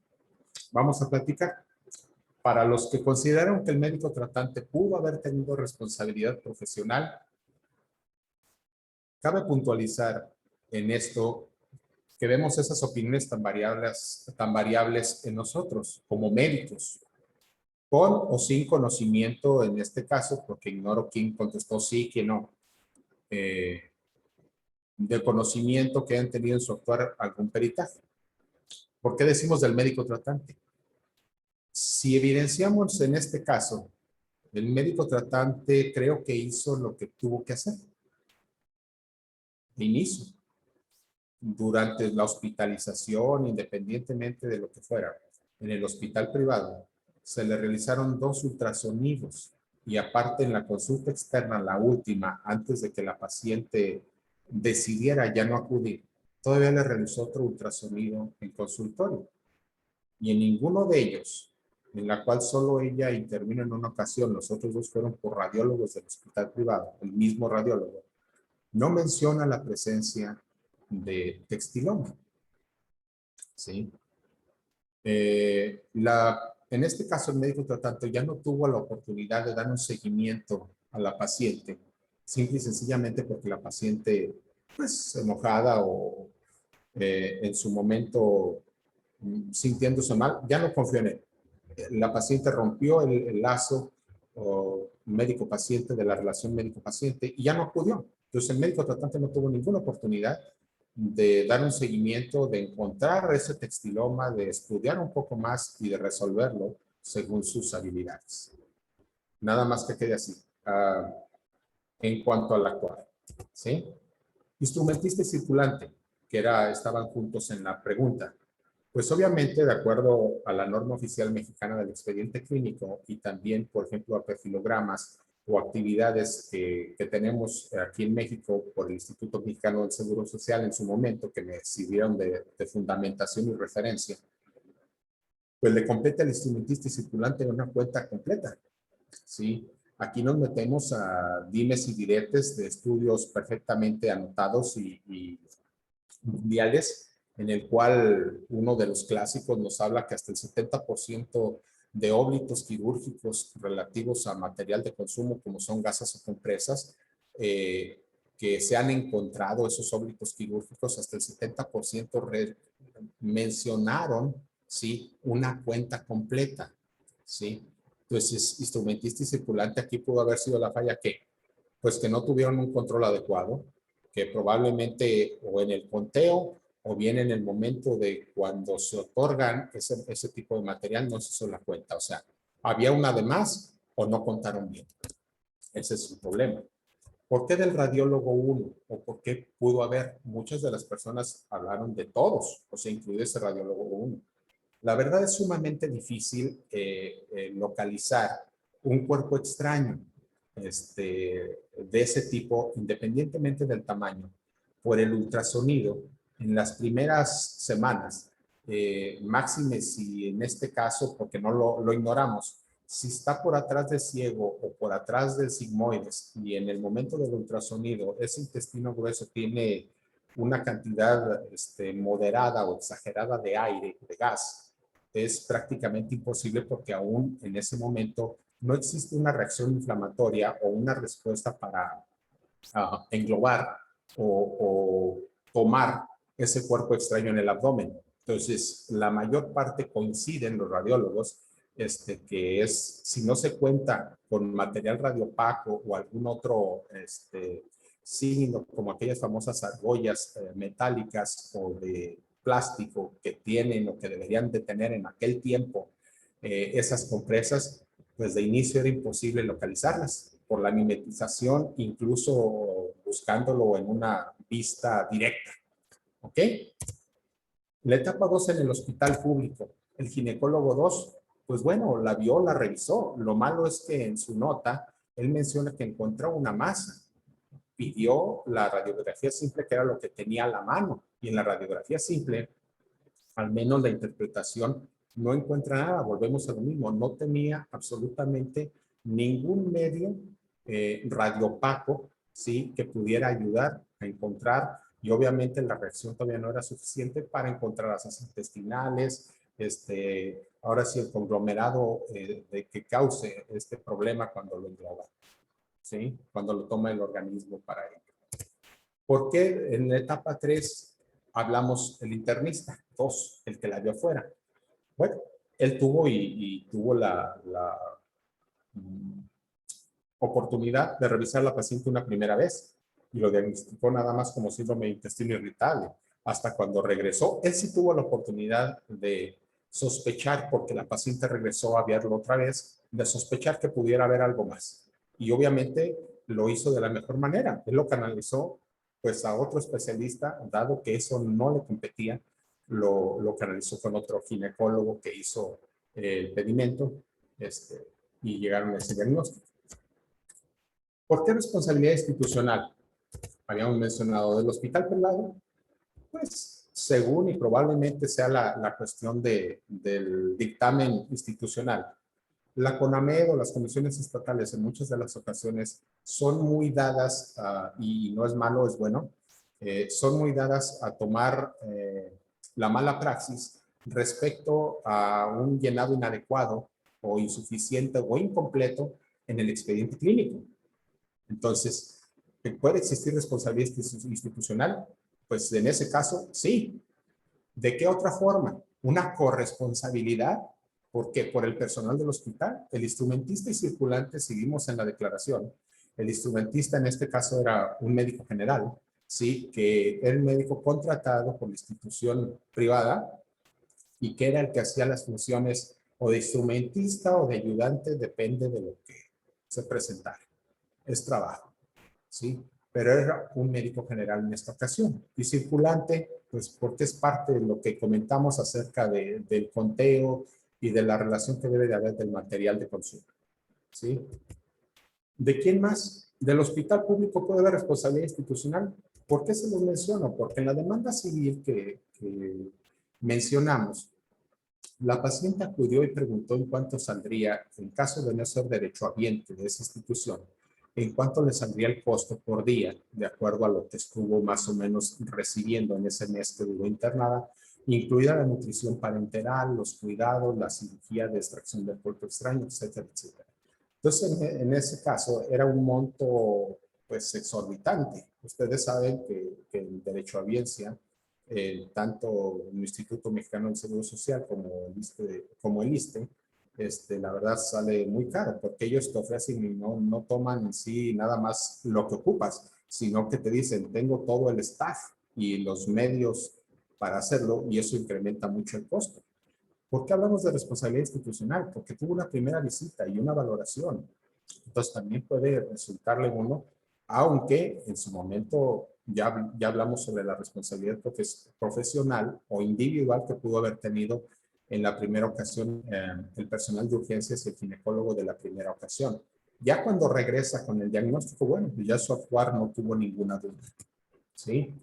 vamos a platicar. Para los que consideraron que el médico tratante pudo haber tenido responsabilidad profesional, cabe puntualizar en esto que vemos esas opiniones tan variables en nosotros como médicos, con o sin conocimiento en este caso, porque ignoro quién contestó sí, quién no, de conocimiento que han tenido en su actuar algún peritaje. ¿Por qué decimos del médico tratante? Si evidenciamos en este caso, el médico tratante creo que hizo lo que tuvo que hacer de inicio. durante la hospitalización, independientemente de lo que fuera, en el hospital privado, se le realizaron 2 ultrasonidos y aparte en la consulta externa, la última, antes de que la paciente decidiera ya no acudir, todavía le realizó otro ultrasonido en consultorio. Y en ninguno de ellos, en la cual solo ella intervino en una ocasión, los otros 2 fueron por radiólogos del hospital privado, el mismo radiólogo, no menciona la presencia de textiloma. ¿Sí? En este caso, el médico tratante ya no tuvo la oportunidad de dar un seguimiento a la paciente, simple y sencillamente porque la paciente, pues, enojada o en su momento sintiéndose mal, ya no confió en él. La paciente rompió el lazo médico-paciente de la relación médico-paciente y ya no acudió. Entonces el médico tratante no tuvo ninguna oportunidad de dar un seguimiento, de encontrar ese textiloma, de estudiar un poco más y de resolverlo según sus habilidades. Nada más que quede así. En cuanto al actual, ¿sí? Instrumentista y circulante, que estaban juntos en la pregunta. Pues obviamente, de acuerdo a la norma oficial mexicana del expediente clínico y también, por ejemplo, a perfilogramas o actividades que tenemos aquí en México por el Instituto Mexicano del Seguro Social en su momento, que me sirvieron de fundamentación y referencia, pues le completa el instrumentista y circulante una cuenta completa, ¿sí? Aquí nos metemos a dimes y diretes de estudios perfectamente anotados y mundiales, en el cual uno de los clásicos nos habla que hasta el 70% de óblitos quirúrgicos relativos a material de consumo, como son gasas o compresas, que se han encontrado esos óblitos quirúrgicos, hasta el 70% mencionaron, ¿sí?, una cuenta completa, ¿sí? Entonces, instrumentista y circulante aquí pudo haber sido la falla que, pues que no tuvieron un control adecuado, que probablemente o en el conteo o bien en el momento de cuando se otorgan ese tipo de material no se hizo la cuenta. O sea, había una de más o no contaron bien. Ese es su problema. ¿Por qué del radiólogo 1? ¿O por qué pudo haber? Muchas de las personas hablaron de todos, o sea, incluido ese radiólogo 1. La verdad es sumamente difícil localizar un cuerpo extraño de ese tipo, independientemente del tamaño, por el ultrasonido en las primeras semanas, máxime si en este caso, porque no lo ignoramos, si está por atrás del ciego o por atrás del sigmoides y en el momento del ultrasonido ese intestino grueso tiene una cantidad moderada o exagerada de aire, de gas, es prácticamente imposible porque aún en ese momento no existe una reacción inflamatoria o una respuesta para englobar o tomar ese cuerpo extraño en el abdomen. Entonces, la mayor parte coinciden los radiólogos que es, si no se cuenta con material radiopaco o algún otro signo, como aquellas famosas argollas metálicas o de plástico que tienen o que deberían de tener en aquel tiempo esas compresas, pues de inicio era imposible localizarlas por la mimetización, incluso buscándolo en una vista directa. ¿Ok? La etapa 2 en el hospital público. El ginecólogo 2, pues bueno, la vio, la revisó. Lo malo es que en su nota, él menciona que encontró una masa. Pidió la radiografía simple, que era lo que tenía a la mano. Y en la radiografía simple, al menos la interpretación no encuentra nada. Volvemos a lo mismo. No tenía absolutamente ningún medio radiopaco, ¿sí?, que pudiera ayudar a encontrar, y obviamente la reacción todavía no era suficiente para encontrar asas intestinales, ahora sí el conglomerado de que cause este problema cuando lo engloba, ¿sí?, cuando lo toma el organismo para ello. ¿Por qué en la etapa 3 hablamos el internista? 2, el que la vio afuera. Bueno, él tuvo y tuvo la oportunidad de revisar a la paciente una primera vez y lo diagnosticó nada más como síndrome de intestino irritable. Hasta cuando regresó, él sí tuvo la oportunidad de sospechar, porque la paciente regresó a verlo otra vez, de sospechar que pudiera haber algo más. Y obviamente lo hizo de la mejor manera. Él lo canalizó pues a otro especialista, dado que eso no le competía, lo canalizó con otro ginecólogo que hizo el pedimento, y llegaron a ese diagnóstico. ¿Por qué responsabilidad institucional? Habíamos mencionado del hospital privado, pues según y probablemente sea la cuestión del dictamen institucional. La CONAMED o las comisiones estatales en muchas de las ocasiones son muy dadas, y no es malo, es bueno, son muy dadas a tomar la mala praxis respecto a un llenado inadecuado o insuficiente o incompleto en el expediente clínico. Entonces, ¿puede existir responsabilidad institucional? Pues en ese caso, sí. ¿De qué otra forma? Una corresponsabilidad, porque por el personal del hospital, el instrumentista y circulante, seguimos en la declaración, el instrumentista en este caso era un médico general, sí, que era el médico contratado por la institución privada y que era el que hacía las funciones o de instrumentista o de ayudante, depende de lo que se presentara. Es trabajo, ¿sí? Pero era un médico general en esta ocasión. Y circulante, pues porque es parte de lo que comentamos acerca del conteo y de la relación que debe de haber del material de consumo, ¿sí? ¿De quién más? ¿Del hospital público puede haber responsabilidad institucional? ¿Por qué se los menciono? Porque en la demanda civil que mencionamos, la paciente acudió y preguntó en cuánto saldría, en caso de no ser derechohabiente de esa institución, en cuánto le saldría el costo por día, de acuerdo a lo que estuvo más o menos recibiendo en ese mes que duró internada, incluida la nutrición parenteral, los cuidados, la cirugía de extracción del cuerpo extraño, etcétera, etcétera. Entonces, en ese caso, era un monto, pues, exorbitante. Ustedes saben que el derecho a biencia, tanto el Instituto Mexicano del Seguro Social como el ISSSTE, la verdad sale muy caro, porque ellos te ofrecen y no toman en sí nada más lo que ocupas, sino que te dicen, tengo todo el staff y los medios para hacerlo, y eso incrementa mucho el costo. ¿Por qué hablamos de responsabilidad institucional? Porque tuvo una primera visita y una valoración. Entonces también puede resultarle uno, aunque en su momento ya hablamos sobre la responsabilidad profesional o individual que pudo haber tenido en la primera ocasión el personal de urgencias y el ginecólogo de la primera ocasión. Ya cuando regresa con el diagnóstico, bueno, ya su actuar no tuvo ninguna duda. ¿Sí?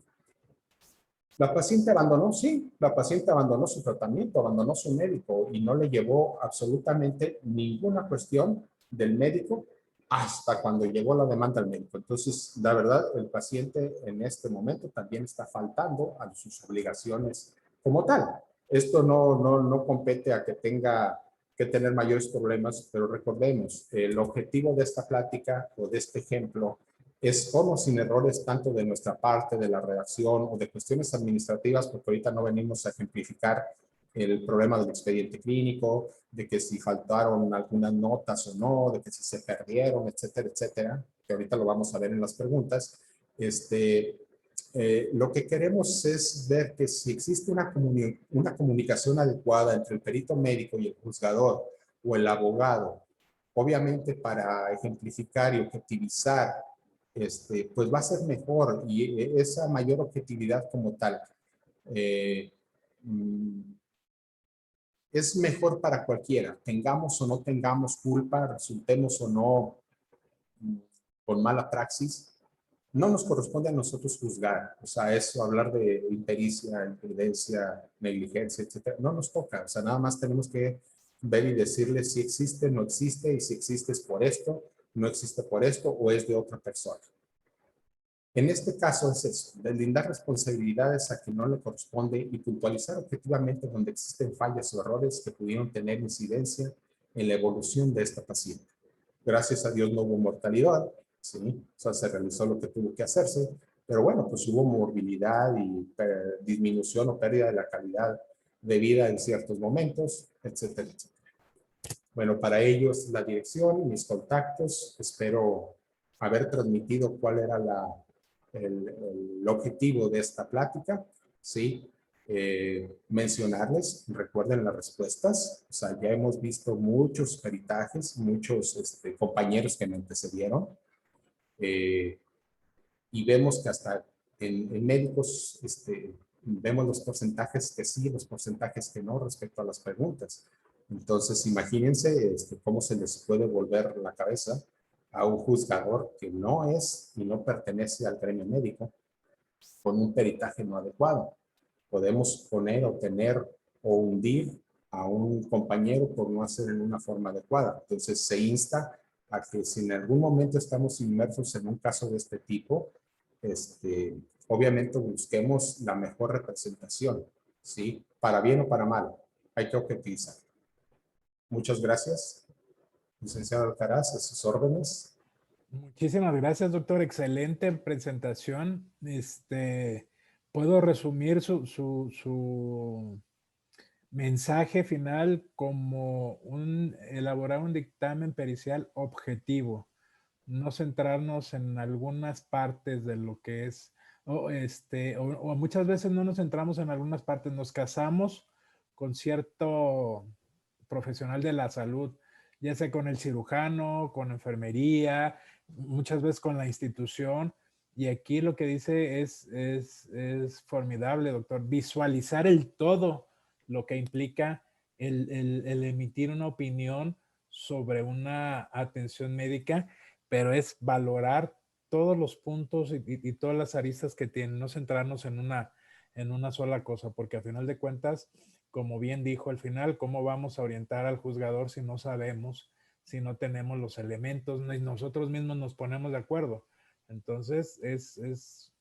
¿La paciente abandonó? Sí, la paciente abandonó su tratamiento, abandonó su médico y no le llevó absolutamente ninguna cuestión del médico hasta cuando llegó la demanda al médico. Entonces, la verdad, el paciente en este momento también está faltando a sus obligaciones como tal. Esto no compete a que tenga que tener mayores problemas, pero recordemos, el objetivo de esta plática o de este ejemplo es como sin errores tanto de nuestra parte, de la redacción o de cuestiones administrativas, porque ahorita no venimos a ejemplificar el problema del expediente clínico, de que si faltaron algunas notas o no, de que si se perdieron, etcétera, etcétera, que ahorita lo vamos a ver en las preguntas. Lo que queremos es ver que si existe una comunicación adecuada entre el perito médico y el juzgador o el abogado, obviamente para ejemplificar y objetivizar, pues va a ser mejor, y esa mayor objetividad como tal es mejor para cualquiera, tengamos o no tengamos culpa, resultemos o no con mala praxis. No nos corresponde a nosotros juzgar, o sea, eso, hablar de impericia, imprudencia, negligencia, etcétera, no nos toca, o sea, nada más tenemos que ver y decirle si existe, no existe, y si existe es por esto, no existe por esto, o es de otra persona. En este caso es eso, deslindar responsabilidades a quien no le corresponde y puntualizar objetivamente donde existen fallas o errores que pudieron tener incidencia en la evolución de esta paciente. Gracias a Dios no hubo mortalidad, ¿sí? O sea, se realizó lo que tuvo que hacerse, pero bueno, pues hubo morbilidad y disminución o pérdida de la calidad de vida en ciertos momentos, etcétera, etcétera. Bueno, para ello es la dirección, mis contactos. Espero haber transmitido cuál era el objetivo de esta plática, ¿sí? Mencionarles, recuerden las respuestas, o sea, ya hemos visto muchos peritajes, muchos compañeros que me antecedieron, y vemos que hasta En médicos, vemos los porcentajes que sí, los porcentajes que no respecto a las preguntas. Entonces, imagínense cómo se les puede volver la cabeza a un juzgador que no es y no pertenece al gremio médico con un peritaje no adecuado. Podemos poner o tener o hundir a un compañero por no hacer en una forma adecuada. Entonces, se insta a que si en algún momento estamos inmersos en un caso de este tipo, obviamente busquemos la mejor representación, ¿sí? Para bien o para mal, hay que objetivizar. Muchas gracias, licenciado Alcaraz, a sus órdenes. Muchísimas gracias, doctor. Excelente presentación. Puedo resumir su mensaje final como elaborar un dictamen pericial objetivo, no centrarnos en algunas partes de lo que es, o muchas veces no nos centramos en algunas partes, nos casamos con cierto profesional de la salud, ya sea con el cirujano, con enfermería, muchas veces con la institución. Y aquí lo que dice es formidable, doctor. Visualizar el todo, lo que implica el emitir una opinión sobre una atención médica, pero es valorar todos los puntos y todas las aristas que tienen, no centrarnos en una sola cosa, porque al final de cuentas, como bien dijo al final, ¿cómo vamos a orientar al juzgador si no sabemos, si no tenemos los elementos, ni nosotros mismos nos ponemos de acuerdo? Entonces, es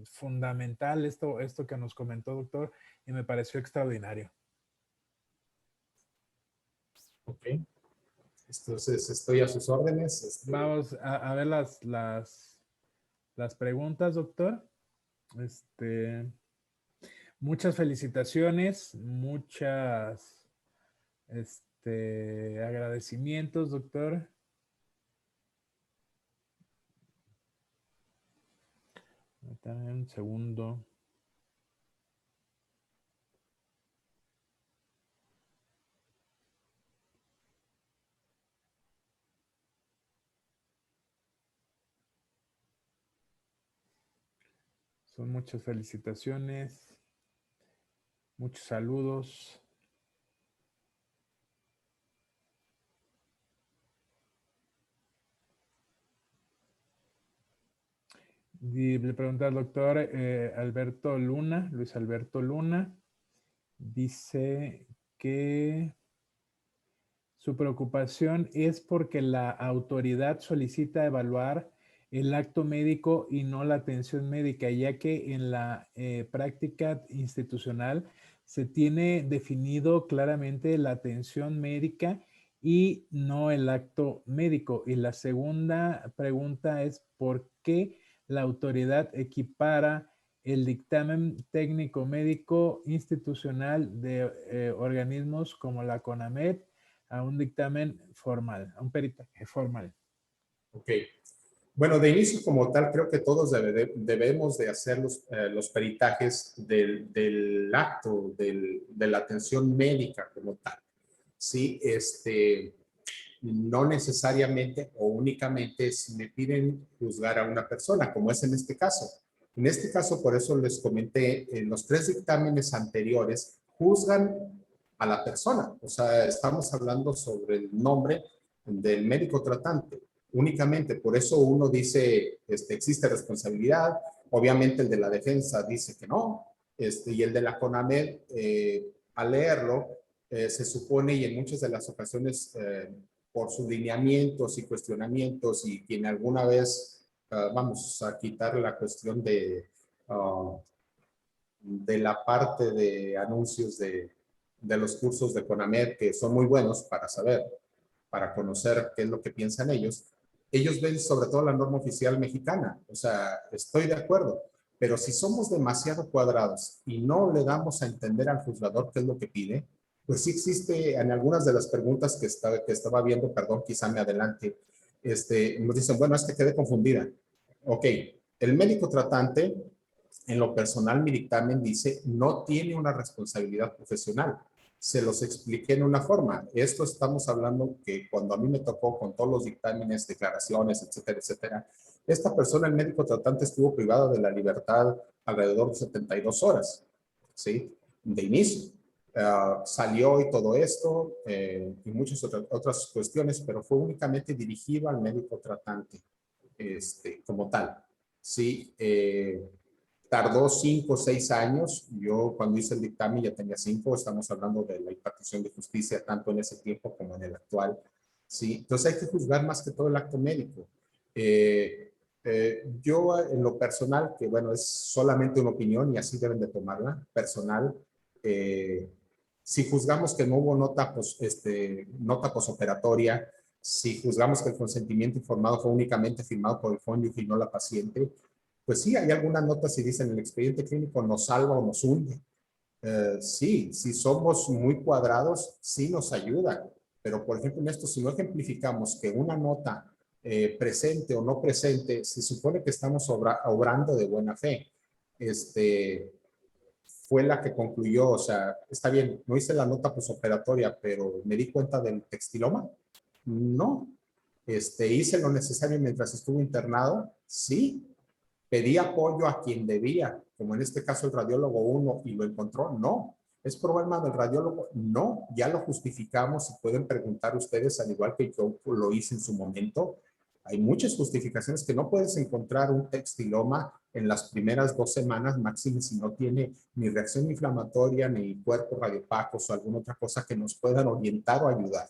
fundamental esto que nos comentó, doctor, y me pareció extraordinario. Ok. Entonces, estoy a sus órdenes. Vamos a ver las preguntas, doctor. Muchas felicitaciones, muchas agradecimientos, doctor. Dame un segundo. Son muchas felicitaciones, muchos saludos. Y le pregunta al doctor Alberto Luna, Luis Alberto Luna, dice que su preocupación es porque la autoridad solicita evaluar el acto médico y no la atención médica, ya que en la práctica institucional se tiene definido claramente la atención médica y no el acto médico. Y la segunda pregunta es ¿por qué la autoridad equipara el dictamen técnico médico institucional de organismos como la CONAMED a un dictamen formal, a un peritaje formal? Ok. Bueno, de inicio como tal, creo que todos debemos de hacer los peritajes del acto, de la atención médica como tal. Sí, no necesariamente o únicamente si me piden juzgar a una persona, como es en este caso. En este caso, por eso les comenté, en los 3 dictámenes anteriores juzgan a la persona. O sea, estamos hablando sobre el nombre del médico tratante. Únicamente, por eso uno dice, existe responsabilidad. Obviamente el de la defensa dice que no. Y el de la CONAMED, al leerlo, se supone y en muchas de las ocasiones por sus lineamientos y cuestionamientos y quien alguna vez vamos a quitar la cuestión de la parte de anuncios de los cursos de CONAMED que son muy buenos para saber, para conocer qué es lo que piensan ellos. Ellos ven sobre todo la norma oficial mexicana, o sea, estoy de acuerdo, pero si somos demasiado cuadrados y no le damos a entender al juzgador qué es lo que pide, pues sí existe en algunas de las preguntas que estaba viendo, perdón, quizá me adelante, nos dicen, bueno, es que quedé confundida. Ok, el médico tratante, en lo personal, mi dictamen dice, no tiene una responsabilidad profesional. Se los expliqué en una forma. Esto estamos hablando que cuando a mí me tocó con todos los dictámenes, declaraciones, etcétera, etcétera, Esta persona, el médico tratante, estuvo privada de la libertad alrededor de 72 horas, ¿sí? De inicio. Salió y todo esto y muchas otras cuestiones, pero fue únicamente dirigido al médico tratante como tal. Sí, tardó 5 o 6 años. Yo cuando hice el dictamen ya tenía 5. Estamos hablando de la impartición de justicia tanto en ese tiempo como en el actual. Sí, entonces hay que juzgar más que todo el acto médico. Yo en lo personal, que bueno, es solamente una opinión y así deben de tomarla, personal, si juzgamos que no hubo nota posoperatoria, si juzgamos que el consentimiento informado fue únicamente firmado por el cónyuge y no la paciente, pues sí, hay algunas notas y dicen el expediente clínico nos salva o nos hunde. Sí, si somos muy cuadrados, sí nos ayuda. Pero, por ejemplo, en esto, si no ejemplificamos que una nota presente o no presente, se supone que estamos obrando de buena fe. Fue la que concluyó, o sea, está bien, no hice la nota posoperatoria, pero me di cuenta del textiloma. No. Hice lo necesario mientras estuvo internado. Sí. Pedí apoyo a quien debía, como en este caso el radiólogo 1, y lo encontró. No. ¿Es problema del radiólogo? No. Ya lo justificamos y pueden preguntar ustedes, al igual que yo lo hice en su momento. Hay muchas justificaciones que no puedes encontrar un textiloma en las primeras 2 semanas máximo si no tiene ni reacción inflamatoria, ni cuerpos radiopacos o alguna otra cosa que nos puedan orientar o ayudar.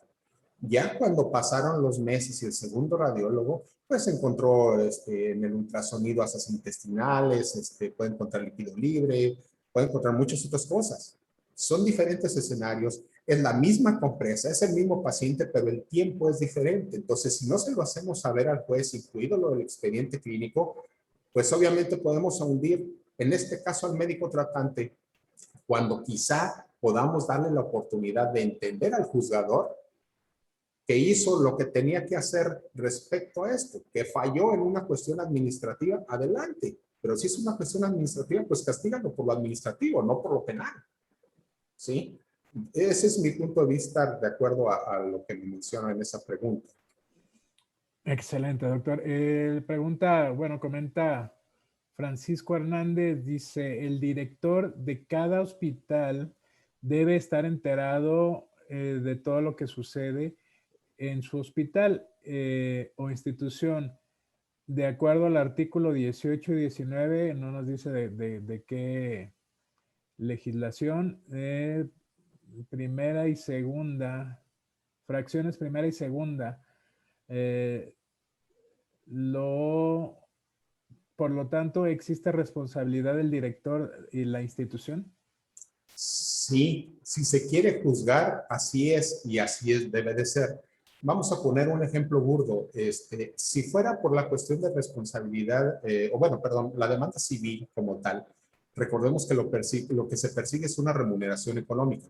Ya cuando pasaron los meses y el segundo radiólogo, pues encontró en el ultrasonido asas intestinales, puede encontrar líquido libre, puede encontrar muchas otras cosas. Son diferentes escenarios, es la misma compresa, es el mismo paciente, pero el tiempo es diferente. Entonces, si no se lo hacemos saber al juez, incluido lo del expediente clínico, pues obviamente podemos hundir, en este caso al médico tratante, cuando quizá podamos darle la oportunidad de entender al juzgador que hizo lo que tenía que hacer respecto a esto, que falló en una cuestión administrativa, adelante. Pero si es una cuestión administrativa, pues castígalo por lo administrativo, no por lo penal. ¿Sí? Ese es mi punto de vista de acuerdo a lo que me menciona en esa pregunta. Excelente, doctor. Comenta Francisco Hernández, dice, el director de cada hospital debe estar enterado de todo lo que sucede en su hospital o institución. De acuerdo al artículo 18 y 19, no nos dice de qué legislación, primera y segunda, fracciones primera y segunda, eh, por lo tanto, ¿existe responsabilidad del director y la institución? Sí, si se quiere juzgar, así es y así es, debe de ser. Vamos a poner un ejemplo burdo. Si fuera por la cuestión de responsabilidad, la demanda civil como tal, recordemos que lo que se persigue es una remuneración económica.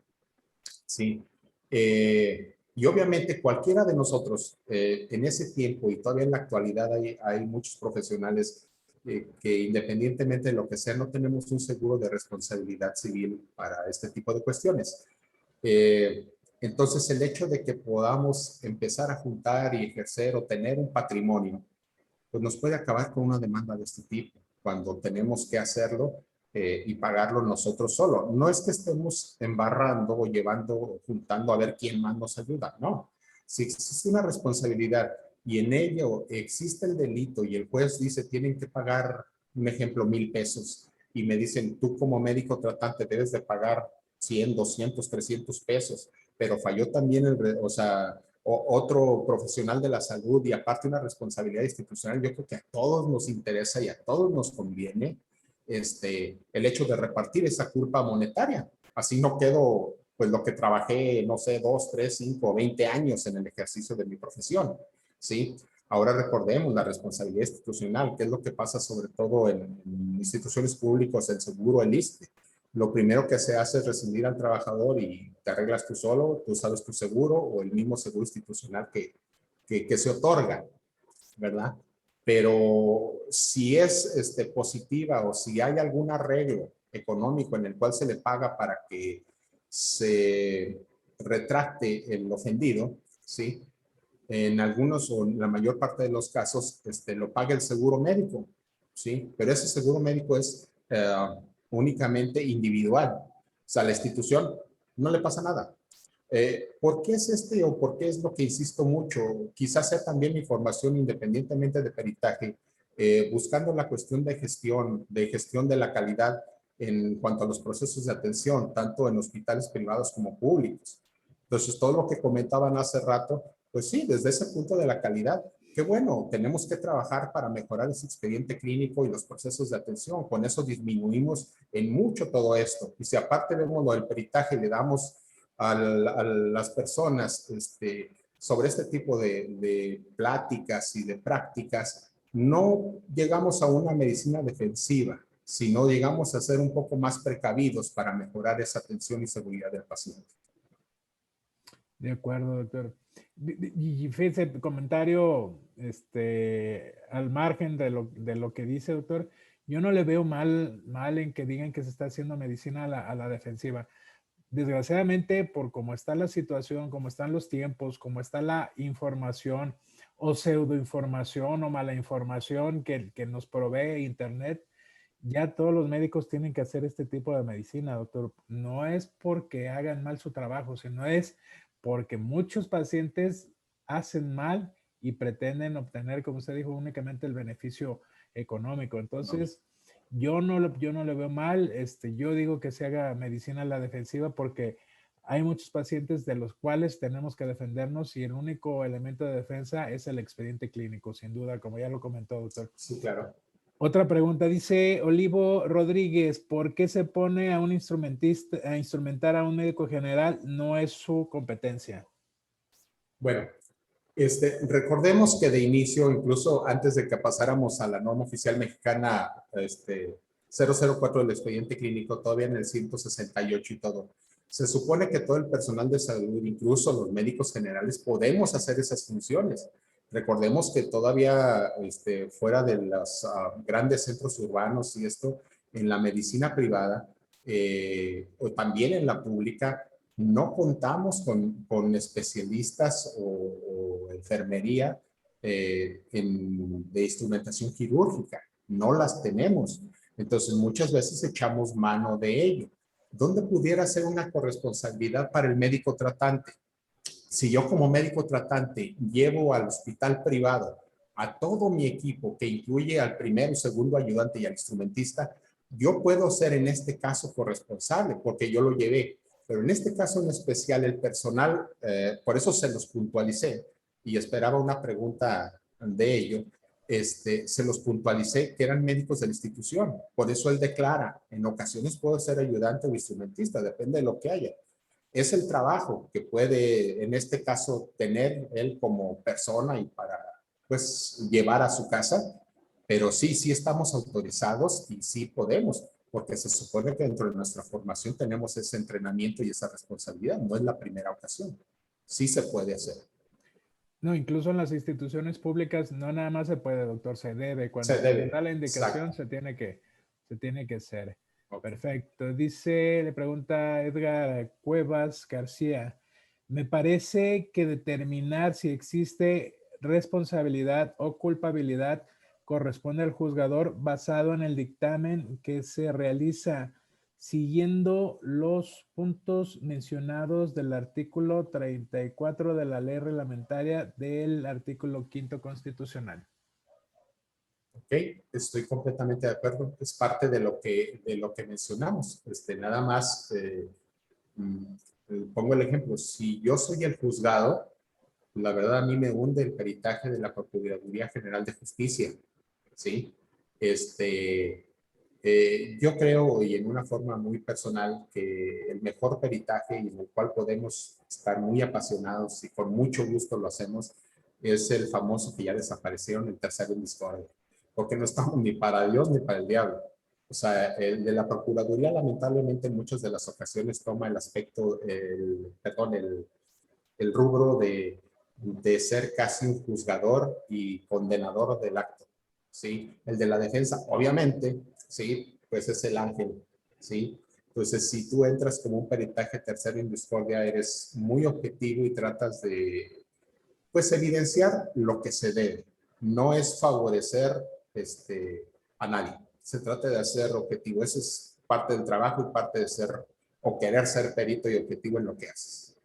Sí. Y obviamente cualquiera de nosotros en ese tiempo y todavía en la actualidad hay muchos profesionales que independientemente de lo que sea no tenemos un seguro de responsabilidad civil para este tipo de cuestiones. Entonces el hecho de que podamos empezar a juntar y ejercer o tener un patrimonio, pues nos puede acabar con una demanda de este tipo cuando tenemos que hacerlo y pagarlo nosotros solo. No es que estemos embarrando o llevando, juntando a ver quién más nos ayuda, no. Si existe una responsabilidad y en ello existe el delito y el juez dice tienen que pagar, un ejemplo, 1,000 pesos y me dicen tú como médico tratante debes de pagar 100, 200, 300 pesos, pero falló también otro profesional de la salud y aparte una responsabilidad institucional, yo creo que a todos nos interesa y a todos nos conviene el hecho de repartir esa culpa monetaria. Así no quedo, pues lo que trabajé, no sé, 2, 3, 5, 20 años en el ejercicio de mi profesión, ¿sí? Ahora recordemos la responsabilidad institucional, que es lo que pasa sobre todo en instituciones públicas, el seguro, el ISSSTE. Lo primero que se hace es rescindir al trabajador y te arreglas tú solo, tú sabes tu seguro o el mismo seguro institucional que se otorga, ¿verdad? Pero si es positiva o si hay algún arreglo económico en el cual se le paga para que se retracte el ofendido, ¿sí? En algunos o en la mayor parte de los casos lo paga el seguro médico, ¿sí? Pero ese seguro médico es únicamente individual. O sea, la institución no le pasa nada. ¿Por qué es o por qué es lo que insisto mucho? Quizás sea también mi formación independientemente de peritaje, buscando la cuestión de gestión de la calidad en cuanto a los procesos de atención, tanto en hospitales privados como públicos. Entonces, todo lo que comentaban hace rato, pues sí, desde ese punto de la calidad, qué bueno, tenemos que trabajar para mejorar ese expediente clínico y los procesos de atención. Con eso disminuimos en mucho todo esto. Y si aparte vemos lo del peritaje, le damos a las personas sobre este tipo de pláticas y de prácticas, no llegamos a una medicina defensiva, sino llegamos a ser un poco más precavidos para mejorar esa atención y seguridad del paciente. De acuerdo, doctor. Y fíjese, el comentario, al margen de lo que dice, doctor, yo no le veo mal en que digan que se está haciendo medicina a la defensiva. Desgraciadamente, por cómo está la situación, cómo están los tiempos, cómo está la información o pseudoinformación o mala información que nos provee Internet, ya todos los médicos tienen que hacer este tipo de medicina, doctor. No es porque hagan mal su trabajo, sino es porque muchos pacientes hacen mal y pretenden obtener, como usted dijo, únicamente el beneficio económico. Entonces, yo no le veo mal. Yo digo que se haga medicina a la defensiva porque hay muchos pacientes de los cuales tenemos que defendernos y el único elemento de defensa es el expediente clínico, sin duda, como ya lo comentó, doctor. Sí, claro. Otra pregunta, dice Olivo Rodríguez, ¿por qué se pone a un instrumentista a instrumentar a un médico general? No es su competencia. Bueno, recordemos que de inicio, incluso antes de que pasáramos a la norma oficial mexicana 004 del expediente clínico, todavía en el 168 y todo, se supone que todo el personal de salud, incluso los médicos generales, podemos hacer esas funciones. Recordemos que todavía fuera de los grandes centros urbanos y esto, en la medicina privada o también en la pública, no contamos con especialistas o enfermería de instrumentación quirúrgica. No las tenemos. Entonces, muchas veces echamos mano de ello. ¿Dónde pudiera ser una corresponsabilidad para el médico tratante? Si yo como médico tratante llevo al hospital privado a todo mi equipo, que incluye al primero, segundo ayudante y al instrumentista, yo puedo ser en este caso corresponsable porque yo lo llevé. Pero en este caso en especial el personal, por eso se los puntualicé y esperaba una pregunta de ello, se los puntualicé que eran médicos de la institución. Por eso él declara, en ocasiones puedo ser ayudante o instrumentista, depende de lo que haya. Es el trabajo que puede, en este caso, tener él como persona y para, pues, llevar a su casa, pero sí estamos autorizados y sí podemos, porque se supone que dentro de nuestra formación tenemos ese entrenamiento y esa responsabilidad. No es la primera ocasión. Sí se puede hacer. No, incluso en las instituciones públicas no nada más se puede, doctor, se debe. Cuando Se se le debe. da la indicación, Exacto. se tiene que hacer. Okay. Perfecto. Dice, le pregunta Edgar Cuevas García, me parece que determinar si existe responsabilidad o culpabilidad corresponde al juzgador basado en el dictamen que se realiza siguiendo los puntos mencionados del artículo 34 de la ley reglamentaria del artículo 5º constitucional. Ok, estoy completamente de acuerdo. Es parte de lo que mencionamos. Nada más pongo el ejemplo. Si yo soy el juzgado, la verdad a mí me hunde el peritaje de la Procuraduría General de Justicia, ¿sí? Yo creo, y en una forma muy personal, que el mejor peritaje y en el cual podemos estar muy apasionados y con mucho gusto lo hacemos, es el famoso que ya desaparecieron, el tercero en discordia, porque no estamos ni para Dios ni para el diablo. O sea, el de la Procuraduría lamentablemente en muchas de las ocasiones toma el aspecto, el rubro de ser casi un juzgador y condenador del acto, ¿sí? El de la defensa, obviamente, ¿sí? Pues es el ángel, ¿sí? Entonces, si tú entras como un peritaje tercero en discordia, eres muy objetivo y tratas de Pues evidenciar lo que se debe. No es favorecer a nadie. Se trata de hacer objetivo. Ese es parte del trabajo y parte de ser o querer ser perito y objetivo en lo que haces.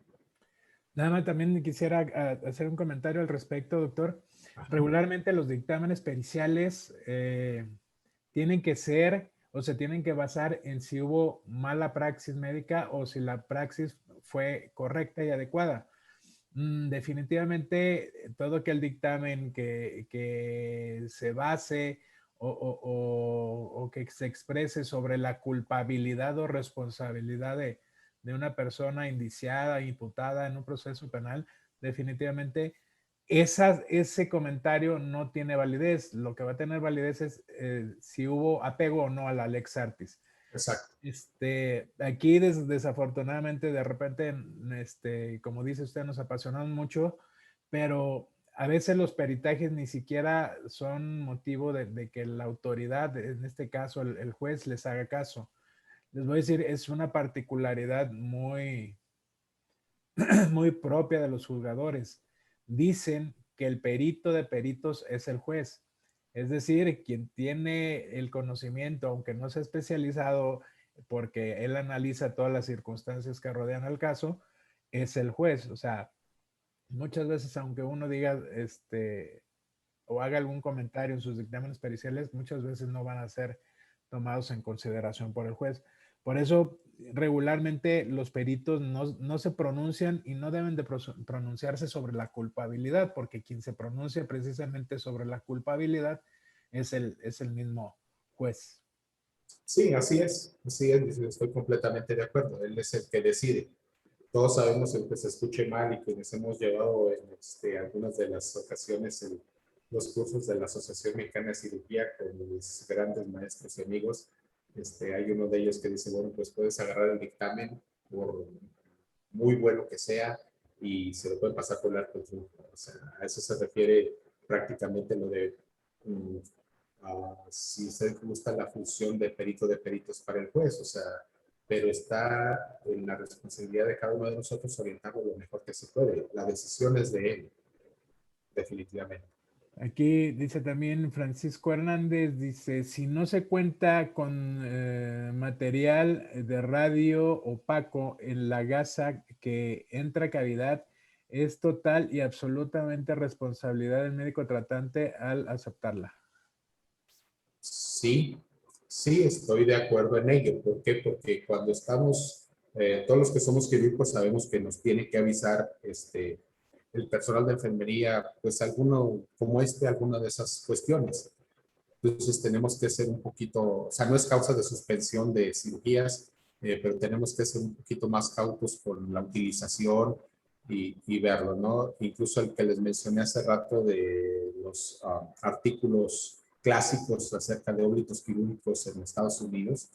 Nada más también quisiera hacer un comentario al respecto, doctor. Regularmente los dictámenes periciales tienen que ser o se tienen que basar en si hubo mala praxis médica o si la praxis fue correcta y adecuada. Definitivamente todo aquel dictamen que se base o que se exprese sobre la culpabilidad o responsabilidad de una persona indiciada, imputada en un proceso penal, definitivamente ese comentario no tiene validez. Lo que va a tener validez es si hubo apego o no a la lex artis. Exacto. Aquí desafortunadamente de repente, como dice usted, nos apasionan mucho, pero a veces los peritajes ni siquiera son motivo de que la autoridad, en este caso el juez, les haga caso. Les voy a decir, es una particularidad muy, muy propia de los juzgadores. Dicen que el perito de peritos es el juez. Es decir, quien tiene el conocimiento, aunque no sea especializado, porque él analiza todas las circunstancias que rodean al caso, es el juez. O sea, muchas veces, aunque uno diga, o haga algún comentario en sus dictámenes periciales, muchas veces no van a ser tomados en consideración por el juez. Por eso, regularmente los peritos no se pronuncian y no deben de pronunciarse sobre la culpabilidad, porque quien se pronuncia precisamente sobre la culpabilidad es el mismo juez. Sí, así es, estoy completamente de acuerdo. Él es el que decide. Todos sabemos el que se escuche mal y quienes hemos llevado en algunas de las ocasiones los cursos de la Asociación Mexicana de Cirugía con mis grandes maestros y amigos. Hay uno de ellos que dice, bueno, pues puedes agarrar el dictamen por muy bueno que sea y se lo pueden pasar por el arco del triunfo. O sea, a eso se refiere prácticamente lo de si usted gusta la función de perito de peritos para el juez, o sea, pero está en la responsabilidad de cada uno de nosotros orientarlo lo mejor que se puede. La decisión es de él, definitivamente. Aquí dice también Francisco Hernández, dice, si no se cuenta con material de radio opaco en la gasa que entra a cavidad, es total y absolutamente responsabilidad del médico tratante al aceptarla. Sí, sí, estoy de acuerdo en ello. ¿Por qué? Porque cuando estamos, todos los que somos quirúrgicos sabemos que nos tiene que avisar el personal de enfermería, pues alguno como alguna de esas cuestiones. Entonces tenemos que ser un poquito, o sea, no es causa de suspensión de cirugías, pero tenemos que ser un poquito más cautos con la utilización y verlo, ¿no? Incluso el que les mencioné hace rato de los artículos clásicos acerca de óblitos quirúrgicos en Estados Unidos,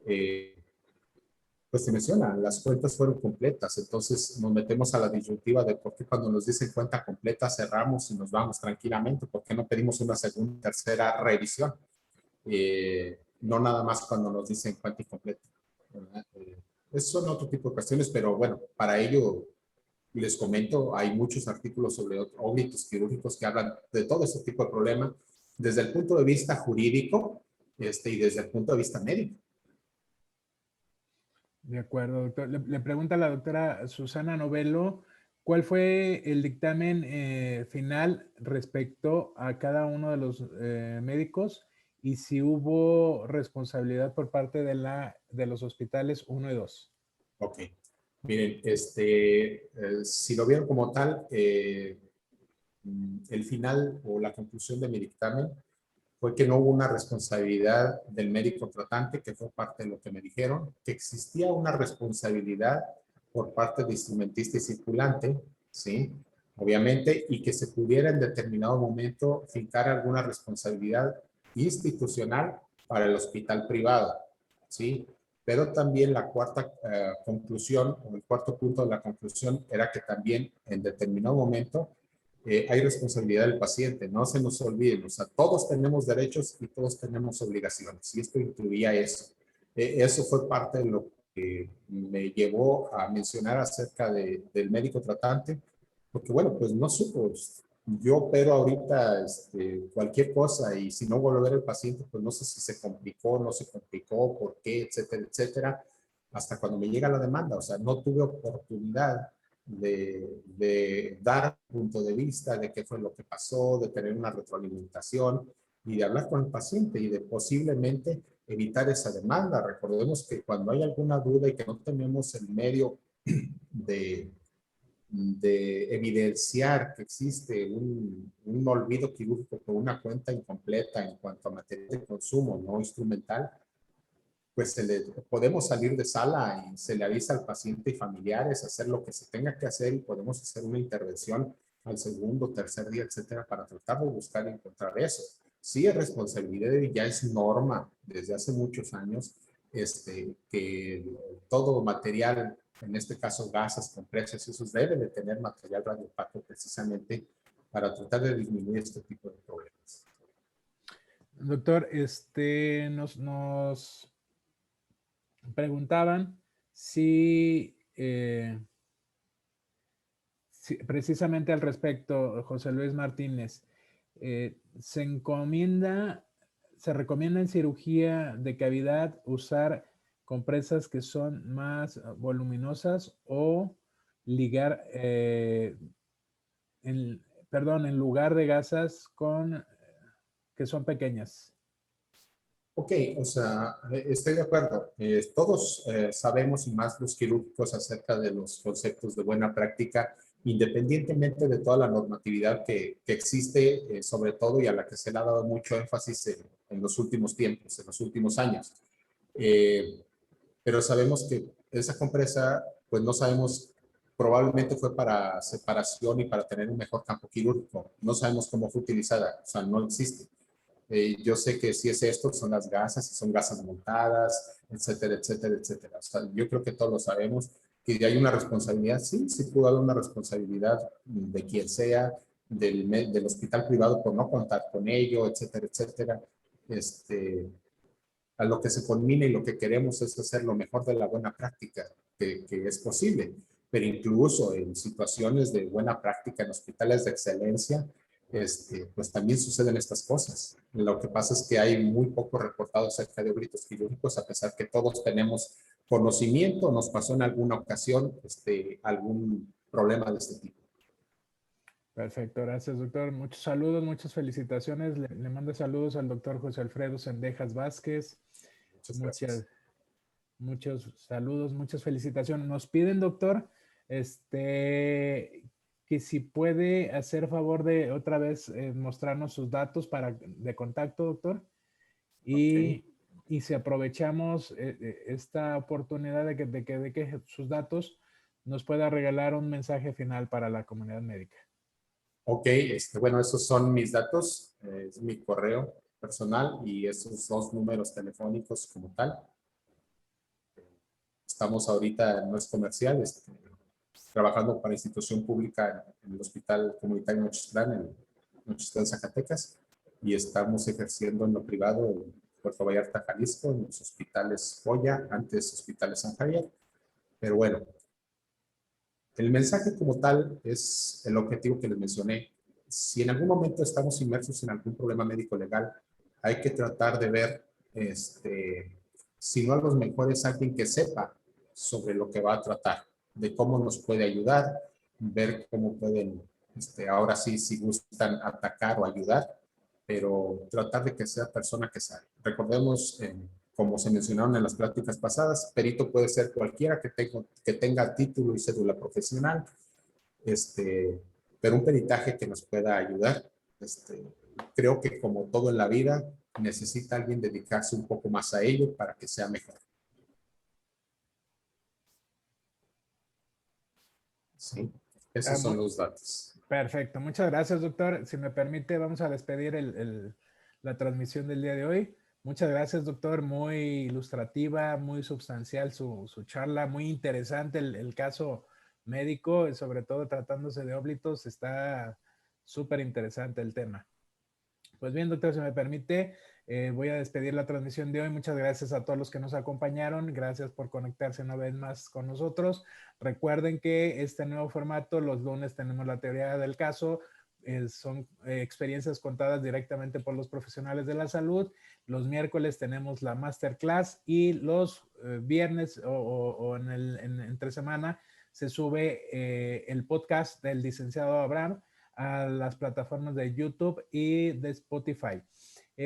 eh, pues se menciona, las cuentas fueron completas, entonces nos metemos a la disyuntiva de por qué cuando nos dicen cuenta completa cerramos y nos vamos tranquilamente, por qué no pedimos una segunda, tercera revisión, no nada más cuando nos dicen cuenta incompleta. Esos son otro tipo de cuestiones, pero bueno, para ello les comento, hay muchos artículos sobre óblitos quirúrgicos que hablan de todo ese tipo de problemas desde el punto de vista jurídico y desde el punto de vista médico. De acuerdo, doctor. Le pregunta la doctora Susana Novelo, ¿cuál fue el dictamen final respecto a cada uno de los médicos y si hubo responsabilidad por parte de los hospitales 1 y 2? Ok. Miren, si lo vieron como tal, el final o la conclusión de mi dictamen fue que no hubo una responsabilidad del médico tratante, que fue parte de lo que me dijeron, que existía una responsabilidad por parte de instrumentista y circulante, ¿sí? Obviamente, y que se pudiera en determinado momento fincar alguna responsabilidad institucional para el hospital privado, ¿sí? Pero también la cuarta conclusión, o el cuarto punto de la conclusión, era que también en determinado momento hay responsabilidad del paciente, no se nos olviden, o sea, todos tenemos derechos y todos tenemos obligaciones, y esto incluía eso. Eso fue parte de lo que me llevó a mencionar acerca del médico tratante, porque bueno, pues no supo. Yo opero ahorita cualquier cosa y si no vuelvo a ver el paciente, pues no sé si se complicó, no se complicó, por qué, etcétera, etcétera, hasta cuando me llega la demanda. O sea, no tuve oportunidad de dar punto de vista de qué fue lo que pasó, de tener una retroalimentación y de hablar con el paciente y de posiblemente evitar esa demanda. Recordemos que cuando hay alguna duda y que no tenemos el medio de evidenciar que existe un olvido quirúrgico por una cuenta incompleta en cuanto a material de consumo no instrumental, pues podemos salir de sala y se le avisa al paciente y familiares, hacer lo que se tenga que hacer y podemos hacer una intervención al segundo, tercer día, etcétera, para tratar de buscar y encontrar eso. Sí es responsabilidad y ya es norma desde hace muchos años que todo material, en este caso gasas, compresas, esos deben de tener material radiopaco precisamente para tratar de disminuir este tipo de problemas. Doctor, nos preguntaban si, precisamente al respecto, José Luis Martínez, se recomienda en cirugía de cavidad usar compresas que son más voluminosas o ligar, en lugar de gasas que son pequeñas. Ok, o sea, estoy de acuerdo. Todos sabemos y más los quirúrgicos acerca de los conceptos de buena práctica, independientemente de toda la normatividad que existe, sobre todo y a la que se le ha dado mucho énfasis en los últimos tiempos, en los últimos años. Pero sabemos que esa compresa, pues no sabemos, probablemente fue para separación y para tener un mejor campo quirúrgico. No sabemos cómo fue utilizada, o sea, no existe. Yo sé que si es esto, son las gasas, son gasas montadas, etcétera, etcétera, etcétera. O sea, yo creo que todos lo sabemos, que hay una responsabilidad, sí, sí pudo haber una responsabilidad de quien sea, del hospital privado por no contar con ello, etcétera, etcétera. A lo que se culmina y lo que queremos es hacer lo mejor de la buena práctica que es posible. Pero incluso en situaciones de buena práctica en hospitales de excelencia, pues también suceden estas cosas. Lo que pasa es que hay muy poco reportado acerca de óbitos quirúrgicos, a pesar que todos tenemos conocimiento, nos pasó en alguna ocasión algún problema de este tipo. Perfecto, gracias doctor. Muchos saludos, muchas felicitaciones. Le mando saludos al doctor José Alfredo Sendejas Vázquez. Muchas gracias. Muchos saludos, muchas felicitaciones. Nos piden, doctor, que si puede hacer favor de otra vez mostrarnos sus datos de contacto, doctor. Okay. Y si aprovechamos esta oportunidad de que sus datos nos pueda regalar un mensaje final para la comunidad médica. Ok, bueno, esos son mis datos, es mi correo personal y esos dos números telefónicos como tal. Estamos ahorita, no es comercial, trabajando para institución pública en el Hospital Comunitario Nochistlán, Zacatecas, y estamos ejerciendo en lo privado en Puerto Vallarta, Jalisco, en los hospitales Joya, antes Hospitales San Javier. Pero bueno, el mensaje como tal es el objetivo que les mencioné. Si en algún momento estamos inmersos en algún problema médico legal, hay que tratar de ver, si no a los mejores, alguien que sepa sobre lo que va a tratar, de cómo nos puede ayudar, ver cómo pueden, ahora sí, si gustan atacar o ayudar, pero tratar de que sea persona que sabe. Recordemos, como se mencionaron en las pláticas pasadas, perito puede ser cualquiera que tenga título y cédula profesional, pero un peritaje que nos pueda ayudar. Creo que como todo en la vida, necesita alguien dedicarse un poco más a ello para que sea mejor. Sí, esos son los datos. Perfecto, muchas gracias, doctor. Si me permite, vamos a despedir la transmisión del día de hoy. Muchas gracias, doctor. Muy ilustrativa, muy sustancial su charla, muy interesante el caso médico, sobre todo tratándose de óblitos. Está súper interesante el tema. Pues bien, doctor, si me permite, voy a despedir la transmisión de hoy. Muchas gracias a todos los que nos acompañaron. Gracias por conectarse una vez más con nosotros. Recuerden que este nuevo formato, los lunes tenemos la teoría del caso. Son experiencias contadas directamente por los profesionales de la salud. Los miércoles tenemos la masterclass y los viernes o entre semana se sube el podcast del licenciado Abraham a las plataformas de YouTube y de Spotify.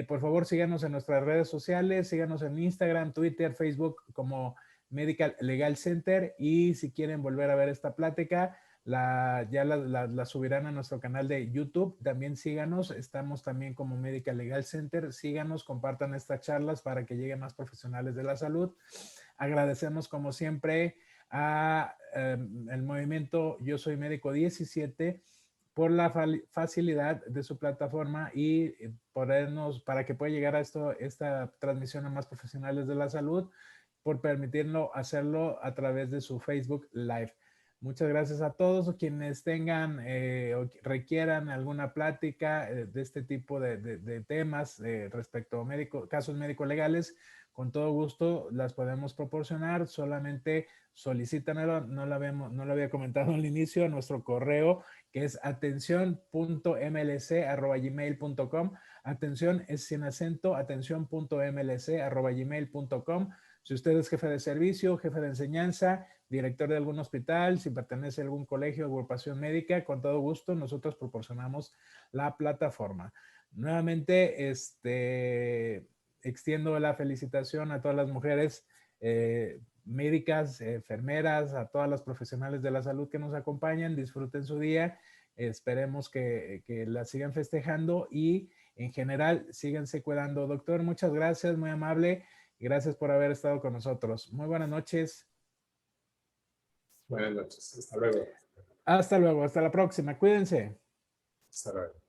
Por favor, síganos en nuestras redes sociales, síganos en Instagram, Twitter, Facebook como Medical Legal Center, y si quieren volver a ver esta plática, ya la subirán a nuestro canal de YouTube. También síganos, estamos también como Medical Legal Center. Síganos, compartan estas charlas para que lleguen más profesionales de la salud. Agradecemos como siempre a el movimiento Yo Soy Médico 17 por la facilidad de su plataforma y para que pueda llegar a esta transmisión a más profesionales de la salud, por permitirlo hacerlo a través de su Facebook Live. Muchas gracias a todos quienes tengan o requieran alguna plática de este tipo de temas respecto a casos médico-legales. Con todo gusto las podemos proporcionar. Solamente solicítanlo. No lo había comentado al inicio, a nuestro correo, que es atención.mlc@gmail.com. Atención es sin acento, atención.mlc@gmail.com. Si usted es jefe de servicio, jefe de enseñanza, director de algún hospital, si pertenece a algún colegio o agrupación médica, con todo gusto nosotros proporcionamos la plataforma. Nuevamente, extiendo la felicitación a todas las mujeres médicas, enfermeras, a todas las profesionales de la salud que nos acompañan. Disfruten su día. Esperemos que la sigan festejando y en general síganse cuidando. Doctor, muchas gracias, muy amable. Gracias por haber estado con nosotros. Muy buenas noches. Buenas noches. Hasta luego. Hasta luego. Hasta la próxima. Cuídense. Hasta luego.